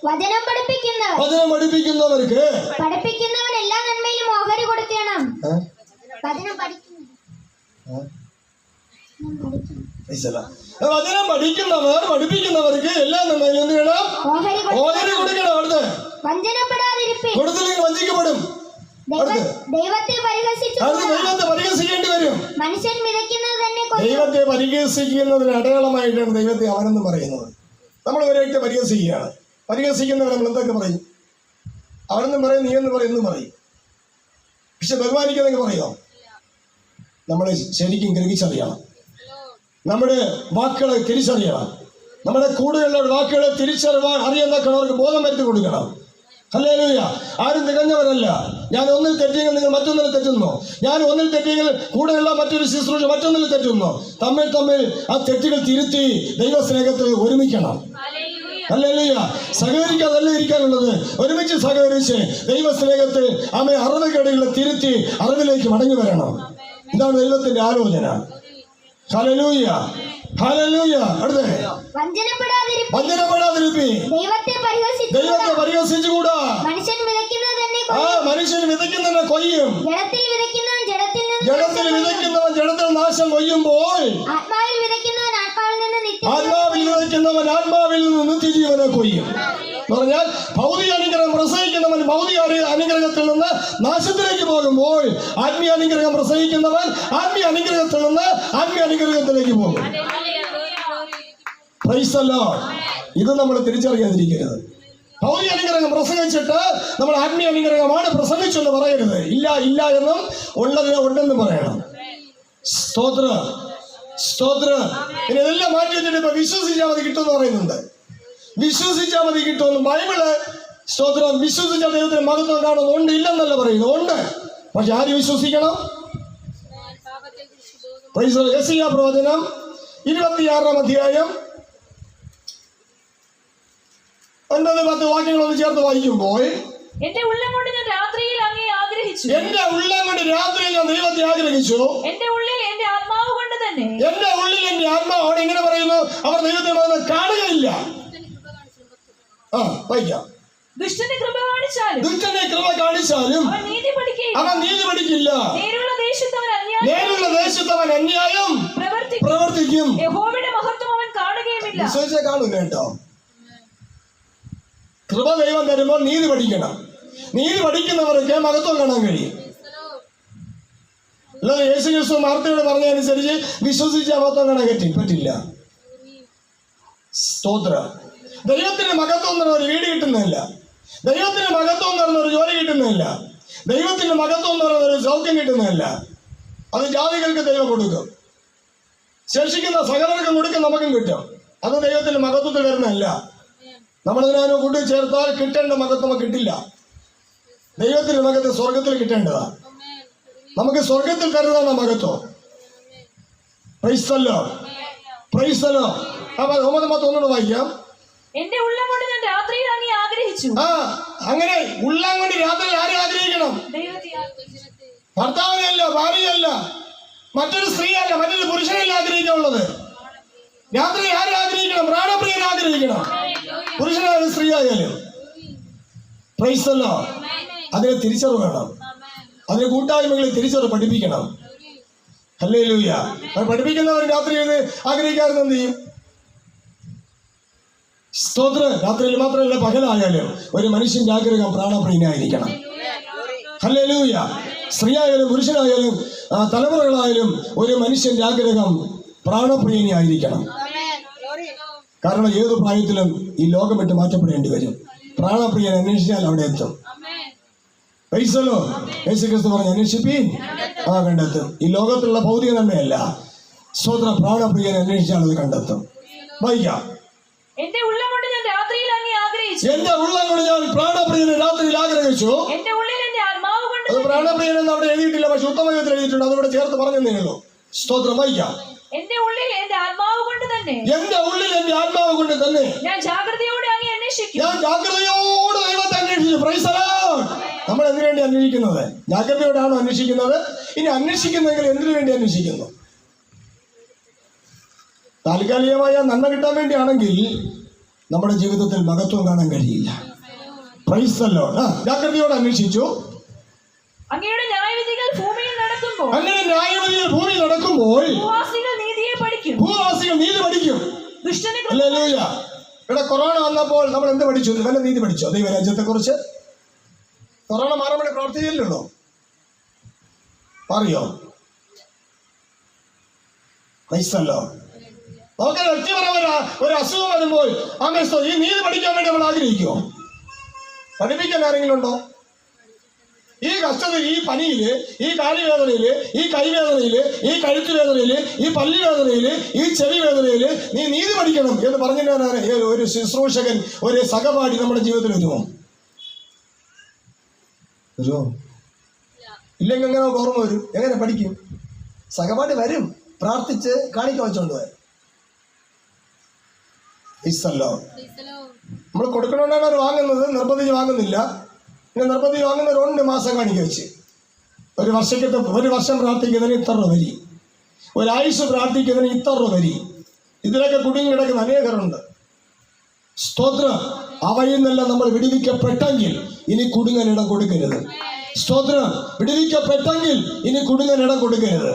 വചനം പഠിപ്പിക്കുന്നവർക്ക് പഠിപ്പിക്കുന്നവൻ എല്ലാ നന്മയിലും ഓഹരി കൊടുക്കണം. വചനം പഠിപ്പിക്കുന്നവർക്ക് എല്ലാ നന്മയിലും എന്ത് വേണം? ഓഹരി കൊടുക്കണം. അടുത്ത് കൊടുത്തില്ലെങ്കിൽ വഞ്ചിക്കപ്പെടും. ദൈവത്തെ പരിഹസിക്കേണ്ടി വരും. മനുഷ്യൻ വിതയ്ക്കുന്നത് തന്നെ ദൈവത്തെ പരിഹസിക്കുന്നതിന് അടയാളമായിട്ടാണ് ദൈവത്തെ അവനെന്ന് പറയുന്നത്. നമ്മൾ ഒരു വ്യക്തി പരിഹസിക്കുകയാണ്. പരിഹസിക്കുന്നവർ നമ്മൾ എന്തൊക്കെ പറയും? അവനെന്നും പറയും, നീ എന്ന് പറയും, എന്നും പറയും. പക്ഷെ ബഹുമാനിക്കുന്നതൊക്കെ പറയോ? നമ്മളെ ശരിക്കും ഗ്രഹിച്ചറിയണം. നമ്മുടെ വാക്കുകളെ തിരിച്ചറിയണം. നമ്മുടെ കൂടുതലുള്ള വാക്കുകളെ തിരിച്ചറിയാൻ അറിയുന്നവർക്ക് ബോധം വരുത്തി കൊടുക്കണം. ഹല്ലേലൂയ. ആരും തികഞ്ഞവരല്ല. ഞാൻ ഒന്നിൽ തെറ്റിയെങ്കിൽ നിങ്ങൾ മറ്റൊന്നിൽ തെറ്റുന്നു. ഞാൻ ഒന്നിൽ തെറ്റിയെങ്കിൽ കൂടെയുള്ള മറ്റൊരു ശുശ്രൂഷ മറ്റൊന്നിൽ തെറ്റുന്നു. തമ്മിൽ ആ തെറ്റുകൾ തിരുത്തി ദൈവസ്നേഹത്തിൽ ഒരുമിക്കണം. ഹല്ലേലൂയ. സഹകരിക്കാതല്ല ഇരിക്കാനുള്ളത്, ഒരുമിച്ച് സഹകരിച്ച് ദൈവസ്നേഹത്തിൽ ആമേ അറിവുകേടുകളെ തിരുത്തി അറിവിലേക്ക് മടങ്ങി വരണം. ഇതാണ് ദൈവത്തിന്റെ ആലോചന. Hallelujah, hallelujah. അടുത്ത വഞ്ചനപ്പെടാതിരിപ്പി. ദൈവത്തെ പരിഹസിച്ചുകൂടാ. മനുഷ്യൻ വിതയ്ക്കുന്നവനെ കൊയ്യും. ജഡത്തിൽ വിതയ്ക്കുന്നവൻ ജഡത്തിൽ നാശം കൊയ്യുമ്പോൾ ആത്മാവിൽ വിതയ്ക്കുന്നവൻ ആത്മാവിൽ നിന്ന് നിത്യജീവനെ കൊയ്യും. പറഞ്ഞാൽ ഭൗതിക അനുഗ്രഹം പ്രസവിക്കുന്നവൻ ഭൗതിക അനുഗ്രഹത്തിൽ നിന്ന് നാശത്തിലേക്ക് പോകുമ്പോൾ ആത്മീയ അനുഗ്രഹം പ്രസവിക്കുന്നവൻ ആത്മീയ അനുഗ്രഹത്തിൽ നിന്ന് ആത്മീയ അനുഗ്രഹത്തിലേക്ക് പോകും. Price the Lord. ഇത് നമ്മൾ തിരിച്ചറിയാതിരിക്കരുത്. ഭൗതിക അനുഗ്രഹം പ്രസംഗിച്ചിട്ട് നമ്മൾ ആത്മീയ അനുഗ്രഹമാണ് പ്രസംഗിച്ചെന്ന് പറയരുത്. ഇല്ല എന്നും ഉള്ളതിനെ ഉണ്ടെന്ന് പറയണം. സ്തോത്രം. ഇനി ഇതെല്ലാം മാറ്റി വെച്ചിട്ട് ഇപ്പൊ വിശ്വസിച്ചാൽ മതി കിട്ടുമെന്ന് പറയുന്നുണ്ട്. വിശ്വസിച്ചാൽ മതി കിട്ടുമെന്ന് ബൈബിള്. സ്തോത്രം. വിശ്വസിച്ച ദൈവത്തിന് മഹത്വം കാണുന്നുണ്ട്, ഇല്ലെന്നല്ല പറയുന്നു, ഉണ്ട്. പക്ഷെ ആര് വിശ്വസിക്കണം? യെശയ്യാ പ്രവചനം 26-ാം അധ്യായം 9-10 വാക്യങ്ങളൊന്ന് ചേർത്ത് വായിക്കുമ്പോൾ എന്റെ ഉള്ളം കൊണ്ട് ഞാൻ രാത്രിയിൽ അങ്ങേ ആഗ്രഹിച്ചു. എന്റെ ഉള്ളം കൊണ്ട് രാത്രിയിൽ ഞാൻ ദൈവത്തെ ആഗ്രഹിച്ചു. എന്റെ ഉള്ളിൽ എന്റെ ആത്മാവ് കൊണ്ട് തന്നെ. എന്റെ ഉള്ളിൽ എന്റെ ആത്മാവാണ്. ഇങ്ങനെ പറയുന്നു, അവർ ദൈവത്തെ കാണുകയില്ല. വായിക്കാം. ദുഷ്ടനെ കൃപ കാണിച്ചാലും അവൻ നീതി പഠിക്കില്ല. നേരുള്ള ദേശത്തവൻ അന്യായം പ്രവർത്തിക്കും. യഹോവയുടെ മഹത്വം അവൻ കാണുകയുമില്ല. വിശ്വസിച്ചേ കാണൂല കേട്ടോ. കൃപ ദൈവം തരുമ്പോൾ നീതി പഠിക്കണം. നീതി പഠിക്കുന്നവർക്ക് മഹത്വം കാണാൻ കഴിയും. അല്ലാതെ യേശു ക്രിസ്തു മാർത്തയോട് പറഞ്ഞതനുസരിച്ച് വിശ്വസിച്ച മഹത്വം കാണാൻ പറ്റില്ല. സ്തോത്രം. ദൈവത്തിന് മഹത്വം എന്ന് പറഞ്ഞ ഒരു വീട് കിട്ടുന്നതല്ല. ദൈവത്തിന് മഹത്വം എന്ന് പറഞ്ഞ ഒരു ജോലി കിട്ടുന്നതല്ല. ദൈവത്തിന് മഹത്വം എന്ന് പറയുന്ന ഒരു സൗഖ്യം കിട്ടുന്നതല്ല. അത് ജാതികൾക്ക് ദൈവം കൊടുക്കും. ശേഷിക്കുന്ന സകലർക്കും കൊടുക്കും, നമുക്കും കിട്ടും. അത് ദൈവത്തിന്റെ മഹത്വത്തിൽ വരുന്നതല്ല. നമ്മളതിനോ കൂട്ടി ചേർത്താൽ കിട്ടേണ്ട മഹത്വം കിട്ടില്ല. ദൈവത്തിന്റെ മഹത്വം സ്വർഗത്തിൽ കിട്ടേണ്ടതാ. നമുക്ക് സ്വർഗത്തിൽ തരുന്നതാണ് മഹത്വം. Price the Lord. അപ്പൊ 9-10 വായിക്കാം. എന്റെ ഉള്ളം കൊണ്ട് ഞാൻ രാത്രിയിൽ അങ്ങേ ആഗ്രഹിച്ചു. അങ്ങനെ ഉള്ളം കൊണ്ട് രാത്രിയിൽ ആരെ ആഗ്രഹിക്കണം? ഭർത്താവിനല്ല, ഭാര്യയല്ല, മറ്റൊരു സ്ത്രീയല്ല, മറ്റൊരു പുരുഷനല്ല ആഗ്രഹിക്കാനുള്ളത്. രാത്രി ആരെ ആഗ്രഹിക്കണം? പ്രാണപ്രിയനെ ആഗ്രഹിക്കണം. പുരുഷനായാലും സ്ത്രീയായാലും. Praise the lord. അതിനെ തിരിച്ചറിവ് വേണം. അതിന് കൂട്ടായ്മകളെ തിരിച്ചറിവ് പഠിപ്പിക്കണം. ഹല്ലേലൂയ. പഠിപ്പിക്കുന്നവർ രാത്രി ആഗ്രഹിക്കാതെ എന്ത് ചെയ്യും? സ്തോത്രം. രാത്രിയിൽ മാത്രമല്ല, പകലായാലും ഒരു മനുഷ്യന്റെ ആഗ്രഹം പ്രാണപ്രിയനായിരിക്കണം. ഹല്ലേലൂയ. സ്ത്രീയായാലും പുരുഷനായാലും തലമുറകളായാലും ഒരു മനുഷ്യന്റെ ആഗ്രഹം പ്രാണപ്രിയനായിരിക്കണം. കാരണം ഏത് പ്രായത്തിലും ഈ ലോകം വിട്ട് മാറ്റപ്പെടേണ്ടി വരും. പ്രാണപ്രിയൻ അന്വേഷിച്ചാൽ അവിടെ എത്തും. Price the Lord. യേശു ക്രിസ്തു പറഞ്ഞു, അന്വേഷിപ്പീൻ കണ്ടെത്തും. ഈ ലോകത്തുള്ള ഭൗതിക നന്മയല്ല, സ്തോത്രം. പ്രാണപ്രിയൻ അന്വേഷിച്ചാൽ അത് കണ്ടെത്തും. വായിക്കാം. എന്റെ ഉള്ളം കൊണ്ട് ഞാൻ രാത്രിയിൽ അങ്ങേ ആഗ്രഹിച്ചു. എന്റെ ഉള്ളം കൊണ്ട് ഞാൻ പ്രാണപ്രിയനെ രാത്രിയിൽ ആഗ്രഹിച്ചു. എന്റെ ഉള്ളിൽ എന്റെ ആത്മാവ് കൊണ്ട്. അത് പ്രാണപ്രിയൻ എന്ന് അവിടെ എഴുതിയിട്ടില്ല, പക്ഷെ ഉത്തമത്തിൽ എഴുതിയിട്ടുണ്ട്. അതിവിടെ ചേർത്ത് പറഞ്ഞതേ ഉള്ളൂ. സ്തോത്രം. വായിക്കാം. എന്റെ ഉള്ളിൽ എന്റെ ആത്മാവ് കൊണ്ട് തന്നെ. എന്റെ ഉള്ളിൽ എന്റെ ആത്മാവ് കൊണ്ട് തന്നെ ഞാൻ ജാഗ്രതയോടെ അങ്ങേ അന്വേഷിക്കും. ഞാൻ ജാഗ്രതയോടെ ദൈവത്തെ അന്വേഷിച്ചു. Price the Lord. നമ്മൾ എന്തിനു വേണ്ടി അന്വേഷിക്കുന്നത്? ജാഗ്രതയോടാണോ അന്വേഷിക്കുന്നത്? ഇനി അന്വേഷിക്കുന്നെങ്കിൽ എന്തിനു വേണ്ടി അന്വേഷിക്കുന്നു? താൽക്കാലികമായ നന്മ കിട്ടാൻ വേണ്ടിയാണെങ്കിൽ നമ്മുടെ ജീവിതത്തിൽ മഹത്വം കാണാൻ കഴിയില്ല. Price the Lord. ജാഗ്രതയോടെ അന്വേഷിച്ചു. അങ്ങയുടെ ന്യായവിധികൾ ഭൂമിയിൽ നടക്കുമ്പോൾ. അങ്ങനെ ന്യായവിധികൾ ഭൂമിയിൽ നടക്കുമ്പോൾ ഭൂവാസികൾ നീതിയെ പഠിക്കും. ഭൂവാസികൾ നീതി പഠിക്കും. ദുഷ്ടനെ. ഹല്ലേലൂയ. ഇവിടെ കൊറോണ വന്നപ്പോൾ നമ്മൾ എന്ത് പഠിച്ചു? നല്ല നീതി പഠിച്ചോ? ദൈവരാജ്യത്തെ കുറിച്ച്. കൊറോണ മാറുമ്പോഴേ പ്രവർത്തിച്ചില്ലല്ലോ. പറയോ? Price the Lord. നമുക്ക് വ്യക്തിപരമായ ഒരു അസുഖം വരുമ്പോൾ ഈ നീതി പഠിക്കാൻ വേണ്ടി നമ്മൾ ആഗ്രഹിക്കുമോ? പഠിപ്പിക്കാൻ ആരെങ്കിലും ഉണ്ടോ? ഈ കഷ്ടതയിൽ, ഈ പനിയില്, ഈ കാലുവേദനയില്, ഈ കൈവേദനയില്, ഈ കഴുത്തുവേദനയില്, ഈ പല്ലുവേദനയില്, ഈ ചെവി വേദനയില് നീ നീതി പഠിക്കണം എന്ന് പറഞ്ഞിട്ടാണ് ഒരു ശുശ്രൂഷകൻ, ഒരു സഹപാഠി നമ്മുടെ ജീവിതത്തിൽ വരുമോ? വരുമോ? ഇല്ലെങ്കിൽ എങ്ങനെ നമുക്ക് ഓർമ്മ വരും? എങ്ങനെ പഠിക്കും? സഹപാഠി വരും, പ്രാർത്ഥിച്ച് കാണിക്ക വെച്ചോണ്ട് വരും. ഇസ്സല്ലോ നമ്മൾ കൊടുക്കണമെന്നാണ് അവർ വാങ്ങുന്നത്, നിർബന്ധിച്ച് വാങ്ങുന്നില്ല. പിന്നെ നിർബന്ധിച്ച് വാങ്ങുന്നവരുണ്ട് മാസം കാണിക്ക വെച്ച്. ഒരു വർഷം പ്രാർത്ഥിക്കുന്നതിന് ഇത്ര രൂപ വരി, ഒരാഴ്ച പ്രാർത്ഥിക്കുന്നതിന് ഇത്ര രൂപ വരി. ഇതിലൊക്കെ കുടുങ്ങി കിടക്കുന്ന അനേകരുണ്ട്. സ്തോത്രം. അവയിൽ നിന്നെല്ലാം നമ്മൾ വിടുവിക്കപ്പെട്ടെങ്കിൽ ഇനി കുടുങ്ങാൻ ഇടം കൊടുക്കരുത്. സ്തോത്രം. വിടുവിക്കപ്പെട്ടെങ്കിൽ ഇനി കുടുങ്ങാൻ ഇടം കൊടുക്കരുത്.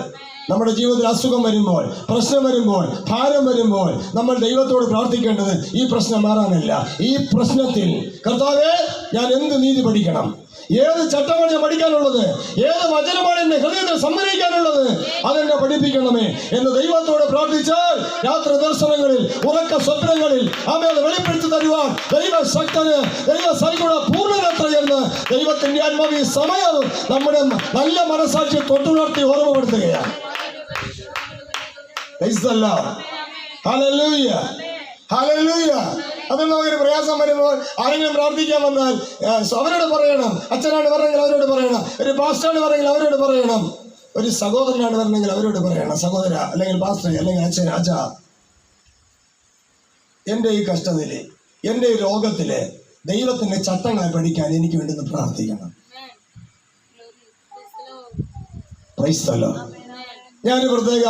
നമ്മുടെ ജീവിതത്തിൽ അസുഖം വരുമ്പോൾ, പ്രശ്നം വരുമ്പോൾ, ഭാരം വരുമ്പോൾ നമ്മൾ ദൈവത്തോട് പ്രാർത്ഥിക്കേണ്ടത് ഈ പ്രശ്നം മാറാനല്ല, ഈ പ്രശ്നത്തിൽ കർത്താവേ ഞാൻ എന്ത് നീതി പഠിക്കണം, ഏത് ചട്ടമാണ് ഞാൻ പഠിക്കാനുള്ളത്, ഏത് വചനമാണ് എന്നെ ഹൃദയത്തിൽ സംഭരിക്കാനുള്ളത്, അതെന്നെ പഠിപ്പിക്കണമേ എന്ന് ദൈവത്തോട് പ്രാർത്ഥിച്ചാൽ രാത്രി ദർശനങ്ങളിൽ, ഉറക്ക സ്വപ്നങ്ങളിൽ അവയെ വെളിപ്പെടുത്തി തരുവാൻ ദൈവശക്തന്, ദൈവസൈനിക പൂർണ്ണനത്ര എന്ന് ദൈവത്തിന്റെ ആത്മാവ് ഈ സമയവും നമ്മുടെ നല്ല മനസാക്ഷി തൊട്ടുണർത്തി ഓർമ്മപ്പെടുത്തുകയാണ്. അതുകൊണ്ട് നമുക്കൊരു പ്രയാസം വരുമ്പോൾ ആരെങ്കിലും പ്രാർത്ഥിക്കാൻ വന്നാൽ അവരോട് പറയണം. അച്ഛനാണ് പറഞ്ഞെങ്കിൽ അവരോട് പറയണം, ഒരു പാസ്റ്ററാണ് പറഞ്ഞെങ്കിൽ അവരോട് പറയണം, ഒരു സഹോദരനാണ് പറഞ്ഞെങ്കിൽ അവരോട് പറയണം, സഹോദര അല്ലെങ്കിൽ പാസ്റ്റർ അല്ലെങ്കിൽ അച്ഛൻ, അച്ഛാ എൻ്റെ ഈ കഷ്ടതയില്, എൻ്റെ ഈ രോഗത്തില് ദൈവത്തിന്റെ ചട്ടങ്ങൾ പഠിക്കാൻ എനിക്ക് വേണ്ടി പ്രാർത്ഥിക്കണം. Price the Lord. ഞാനൊരു പ്രത്യേക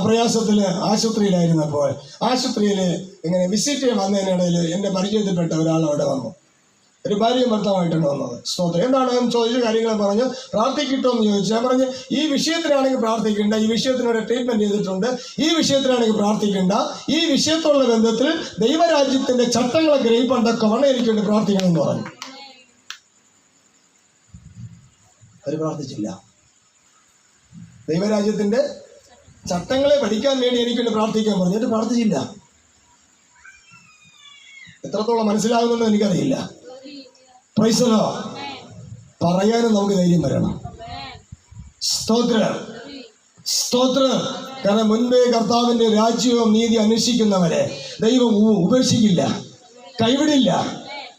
പ്രയാസത്തില് ആശുപത്രിയിലായിരുന്നപ്പോൾ ആശുപത്രിയിൽ ഇങ്ങനെ വിസിറ്റ് ചെയ്യാൻ വന്നതിനിടയിൽ എൻ്റെ പരിചയത്തിൽപ്പെട്ട ഒരാൾ അവിടെ വന്നു. ഒരു ഭാര്യയും ഭർത്താവായിട്ടാണ് വന്നത്. സ്തോത്രം. എന്താണ് ചോദിച്ച കാര്യങ്ങൾ പറഞ്ഞു. പ്രാർത്ഥിക്കിട്ടോ എന്ന് ചോദിച്ചു. ഞാൻ പറഞ്ഞു ഈ വിഷയത്തിനാണെങ്കിൽ പ്രാർത്ഥിക്കേണ്ട, ഈ വിഷയത്തിനൊരു ട്രീറ്റ്മെന്റ് ചെയ്തിട്ടുണ്ട്, ഈ വിഷയത്തിനാണെങ്കിൽ പ്രാർത്ഥിക്കേണ്ട, ഈ വിഷയത്തോടുള്ള ബന്ധത്തിൽ ദൈവരാജ്യത്തിന്റെ ചട്ടങ്ങളെ ഗ്രഹിപ്പണ്ടൊക്കെ എനിക്ക് വേണ്ടി പ്രാർത്ഥിക്കണം എന്ന് പറഞ്ഞു. അവർ പ്രാർത്ഥിച്ചില്ല. ദൈവരാജ്യത്തിന്റെ ചട്ടങ്ങളെ പഠിക്കാൻ വേണ്ടി എനിക്കൊണ്ട് പ്രാർത്ഥിക്കാൻ പറഞ്ഞിട്ട് പ്രാർത്ഥിച്ചില്ല. എത്രത്തോളം മനസ്സിലാകുന്നുണ്ടോ എനിക്കറിയില്ല. Price the Lord. പറയാനും നമുക്ക് ധൈര്യം വരണം. സ്തോത്രം, സ്തോത്രം. കാരണം മുൻപേ കർത്താവിന്റെ രാജ്യവും നീതി അന്വേഷിക്കുന്നവരെ ദൈവം ഉപേക്ഷിക്കില്ല, കൈവിടില്ല,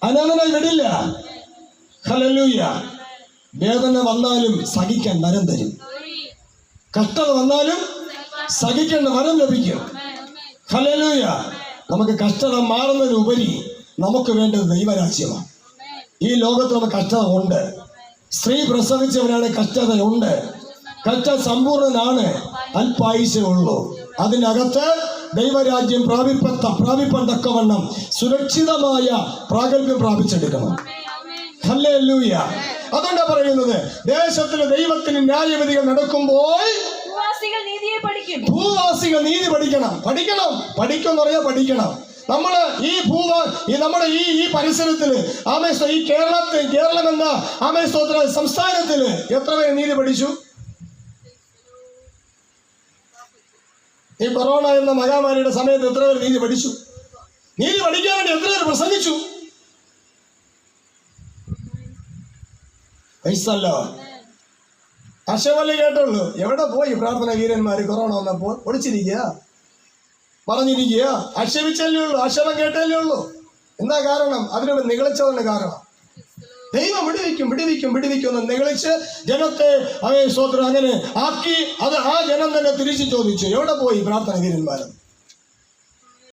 അനാഥനായി വിടില്ല. ഹല്ലേലൂയ. വേദന വന്നാലും സഹിക്കാൻ വരം തരും. കഷ്ടത വന്നാലും സഹിക്കേണ്ട വരം ലഭിക്കും. ഹല്ലേലൂയ. നമുക്ക് കഷ്ടത മാറുന്നതിനുപരി നമുക്ക് വേണ്ടത് ദൈവരാജ്യമാണ്. ഈ ലോകത്ത് നമുക്ക് കഷ്ടത ഉണ്ട്. സ്ത്രീ പ്രസവിച്ചവനാണ് കഷ്ടത ഉണ്ട്. കഷ്ട സമ്പൂർണ്ണനാണ്, അല്പായുസേ ഉള്ളൂ. അതിനകത്ത് ദൈവരാജ്യം പ്രാപിപ്പത്തക്കവണ്ണം സുരക്ഷിതമായ പ്രാഗൽഭ്യം പ്രാപിച്ചെടുക്കണം. ഹല്ലേലൂയ. അതുകൊണ്ടാ പറയുന്നത് ദേശത്തിലെ ദൈവത്തിന് ന്യായവിധികൾ നടക്കുമ്പോൾ ഭൂവാസികൾ നീതിയെ പഠിക്കും. ഭൂവാസികൾ നീതി പഠിക്കണം. പഠിക്കും എന്ന് പറയാ പഠിക്കണം. നമ്മള് നമ്മുടെ ഈ പരിസരത്തില് ഈ കേരളം എന്ന ആമേസ്തോത്ര സംസ്ഥാനത്തില് എത്ര പേര് നീതി പഠിച്ചു? ഈ കൊറോണ എന്ന മഹാമാരിയുടെ സമയത്ത് എത്ര പേര് നീതി പഠിച്ചു? നീതി പഠിക്കാൻ വേണ്ടി എത്ര പേര് പ്രസംഗിച്ചു? അശവല്ലി കേട്ടുള്ളൂ. എവിടെ പോയി പ്രാർത്ഥന വീരന്മാര്? കൊറോണ വന്നപ്പോൾ ഒളിച്ചിരിക്കുക, പറഞ്ഞിരിക്കുക, ആക്ഷേപിച്ചല്ലേ ഉള്ളൂ, ആക്ഷേപം കേട്ടല്ലേ ഉള്ളൂ. എന്താ കാരണം? അതിന് നിഗളിച്ചതിന്റെ കാരണം. ദൈവം വിടുവിക്കും എന്ന് നിഗളിച്ച് ജനത്തെ സ്തോത്രം അങ്ങനെ ആക്കി. അത് ആ ജനം തന്നെ തിരിച്ചു ചോദിച്ചു, എവിടെ പോയി പ്രാർത്ഥന വീരന്മാരും?